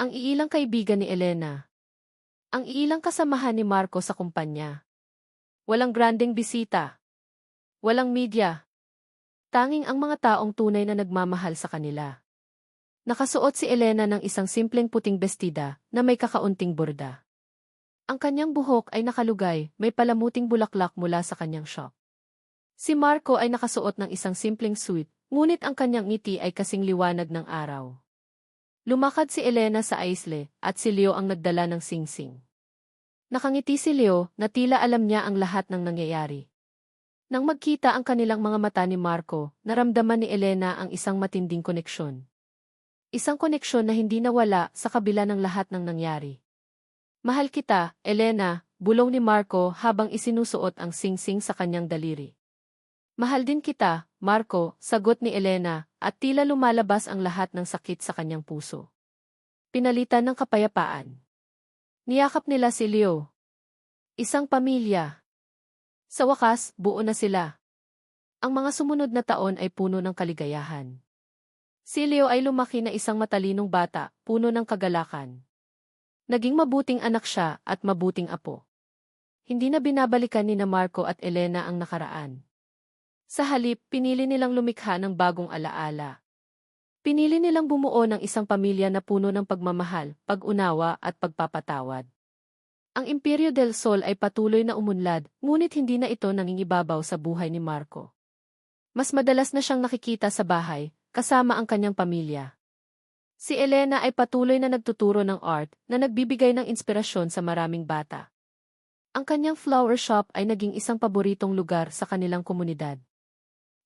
Ang iilang kaibigan ni Elena. Ang iilang kasamahan ni Marco sa kumpanya. Walang granding bisita. Walang media. Tanging ang mga taong tunay na nagmamahal sa kanila. Nakasuot si Elena ng isang simpleng puting bestida na may kakaunting borda. Ang kanyang buhok ay nakalugay, may palamuting bulaklak mula sa kanyang shop. Si Marco ay nakasuot ng isang simpleng suit, ngunit ang kanyang ngiti ay kasing liwanag ng araw. Lumakad si Elena sa aisle, at si Leo ang nagdala ng singsing. Nakangiti si Leo na tila alam niya ang lahat ng nangyayari. Nang magkita ang kanilang mga mata ni Marco, naramdaman ni Elena ang isang matinding koneksyon. Isang koneksyon na hindi nawala sa kabila ng lahat ng nangyari. Mahal kita, Elena, bulong ni Marco habang isinusuot ang singsing sa kanyang daliri. Mahal din kita, Marco, sagot ni Elena, at tila lumalabas ang lahat ng sakit sa kanyang puso. Pinalitan ng kapayapaan. Niyakap nila si Leo. Isang pamilya. Sa wakas, buo na sila. Ang mga sumunod na taon ay puno ng kaligayahan. Si Leo ay lumaki na isang matalinong bata, puno ng kagalakan. Naging mabuting anak siya at mabuting apo. Hindi na binabalikan ni Marco at Elena ang nakaraan. Sa halip, pinili nilang lumikha ng bagong alaala. Pinili nilang bumuo ng isang pamilya na puno ng pagmamahal, pag-unawa at pagpapatawad. Ang Imperyo del Sol ay patuloy na umunlad, ngunit hindi na ito nangingibabaw sa buhay ni Marco. Mas madalas na siyang nakikita sa bahay, kasama ang kanyang pamilya. Si Elena ay patuloy na nagtuturo ng art na nagbibigay ng inspirasyon sa maraming bata. Ang kanyang flower shop ay naging isang paboritong lugar sa kanilang komunidad.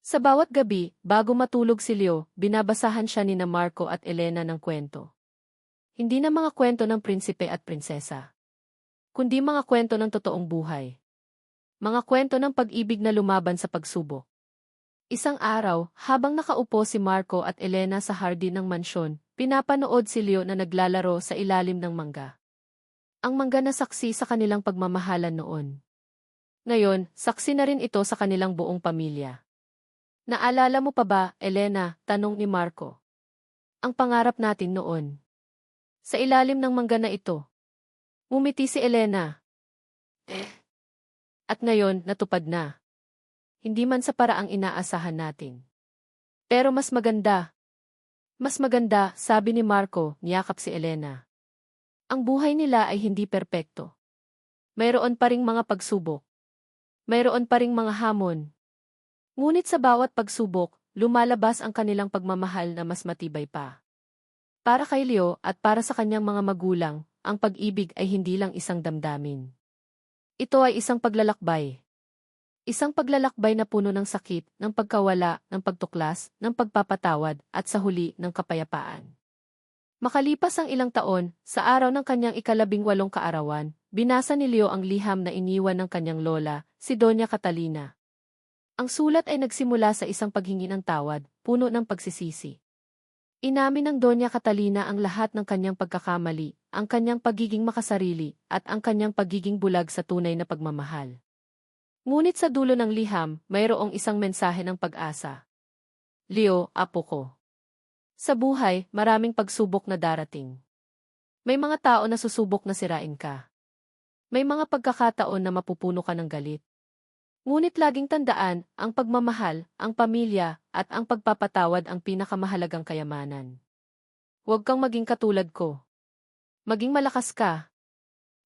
Sa bawat gabi, bago matulog si Leo, binabasahan siya ni Marco at Elena ng kwento. Hindi na mga kwento ng prinsipe at prinsesa, kundi mga kwento ng totoong buhay. Mga kwento ng pag-ibig na lumaban sa pagsubok. Isang araw, habang nakaupo si Marco at Elena sa hardin ng mansyon, pinapanood si Leo na naglalaro sa ilalim ng mangga. Ang mangga na saksi sa kanilang pagmamahalan noon. Ngayon, saksi na rin ito sa kanilang buong pamilya. Naalala mo pa ba, Elena? Tanong ni Marco. Ang pangarap natin noon. Sa ilalim ng mangga na ito. Ngumiti si Elena. At ngayon, natupad na. Hindi man sa paraang inaasahan natin. Pero mas maganda. Mas maganda, sabi ni Marco, niyakap si Elena. Ang buhay nila ay hindi perpekto. Mayroon pa ring mga pagsubok. Mayroon pa ring mga hamon. Ngunit sa bawat pagsubok, lumalabas ang kanilang pagmamahal na mas matibay pa. Para kay Leo at para sa kanyang mga magulang, ang pag-ibig ay hindi lang isang damdamin. Ito ay isang paglalakbay. Isang paglalakbay na puno ng sakit, ng pagkawala, ng pagtuklas, ng pagpapatawad, at sa huli ng kapayapaan. Makalipas ang ilang taon, sa araw ng kanyang ika-18 kaarawan, binasa ni Leo ang liham na iniwan ng kanyang lola, si Doña Catalina. Ang sulat ay nagsimula sa isang paghingi ng tawad, puno ng pagsisisi. Inamin ng Doña Catalina ang lahat ng kanyang pagkakamali, ang kanyang pagiging makasarili, at ang kanyang pagiging bulag sa tunay na pagmamahal. Ngunit sa dulo ng liham, mayroong isang mensahe ng pag-asa. Leo, apo ko. Sa buhay, maraming pagsubok na darating. May mga tao na susubok na sirain ka. May mga pagkakataon na mapupuno ka ng galit. Ngunit laging tandaan, ang pagmamahal, ang pamilya, at ang pagpapatawad ang pinakamahalagang kayamanan. Huwag kang maging katulad ko. Maging malakas ka.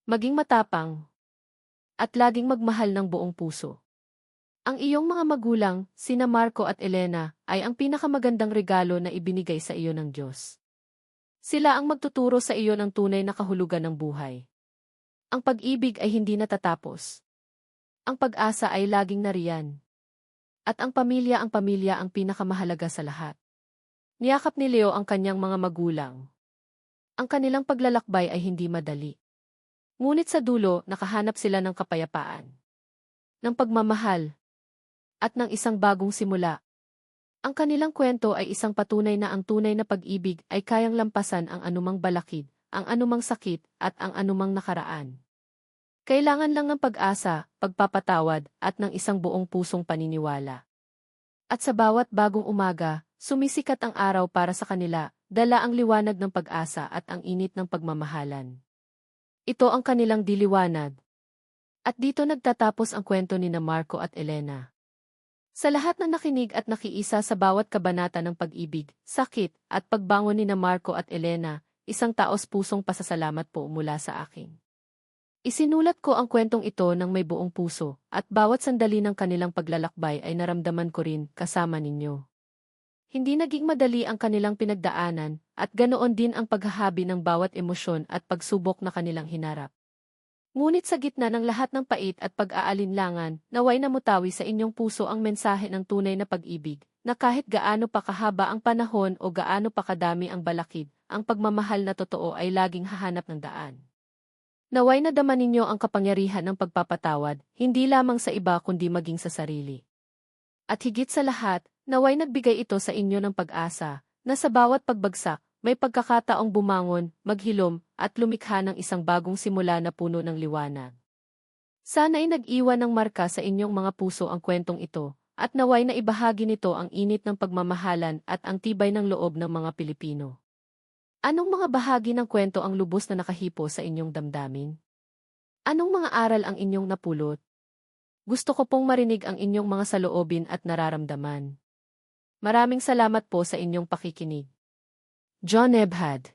Maging matapang. At laging magmahal ng buong puso. Ang iyong mga magulang, sina Marco at Elena, ay ang pinakamagandang regalo na ibinigay sa iyo ng Diyos. Sila ang magtuturo sa iyo ng tunay na kahulugan ng buhay. Ang pag-ibig ay hindi natatapos. Ang pag-asa ay laging nariyan. At ang pamilya ang pinakamahalaga sa lahat. Niyakap ni Leo ang kanyang mga magulang. Ang kanilang paglalakbay ay hindi madali. Ngunit sa dulo, nakahanap sila ng kapayapaan, ng pagmamahal, at ng isang bagong simula. Ang kanilang kwento ay isang patunay na ang tunay na pag-ibig ay kayang lampasan ang anumang balakid, ang anumang sakit, at ang anumang nakaraan. Kailangan lang ng pag-asa, pagpapatawad, at ng isang buong pusong paniniwala. At sa bawat bagong umaga, sumisikat ang araw para sa kanila, dala ang liwanag ng pag-asa at ang init ng pagmamahalan. Ito ang kanilang diliwanag. At dito nagtatapos ang kwento ni Marco at Elena. Sa lahat na nakinig at nakiisa sa bawat kabanata ng pag-ibig, sakit, at pagbangon ni Marco at Elena, isang taos-pusong pasasalamat po mula sa akin. Isinulat ko ang kwentong ito ng may buong puso, at bawat sandali ng kanilang paglalakbay ay naramdaman ko rin kasama ninyo. Hindi naging madali ang kanilang pinagdaanan, at ganoon din ang paghahabi ng bawat emosyon at pagsubok na kanilang hinarap. Ngunit sa gitna ng lahat ng pait at pag-aalinlangan, naway namutawi sa inyong puso ang mensahe ng tunay na pag-ibig, na kahit gaano pa kahaba ang panahon o gaano pa kadami ang balakid, ang pagmamahal na totoo ay laging hahanap ng daan. Naway nadama ninyo ang kapangyarihan ng pagpapatawad, hindi lamang sa iba kundi maging sa sarili. At higit sa lahat, naway nagbigay ito sa inyo ng pag-asa, na sa bawat pagbagsak, may pagkakataong bumangon, maghilom, at lumikha ng isang bagong simula na puno ng liwanag. Sana'y nag-iwan ng marka sa inyong mga puso ang kwentong ito, at naway na ibahagi nito ang init ng pagmamahalan at ang tibay ng loob ng mga Pilipino. Anong mga bahagi ng kwento ang lubos na nakahipo sa inyong damdamin? Anong mga aral ang inyong napulot? Gusto ko pong marinig ang inyong mga saloobin at nararamdaman. Maraming salamat po sa inyong pakikinig. John Ebhad.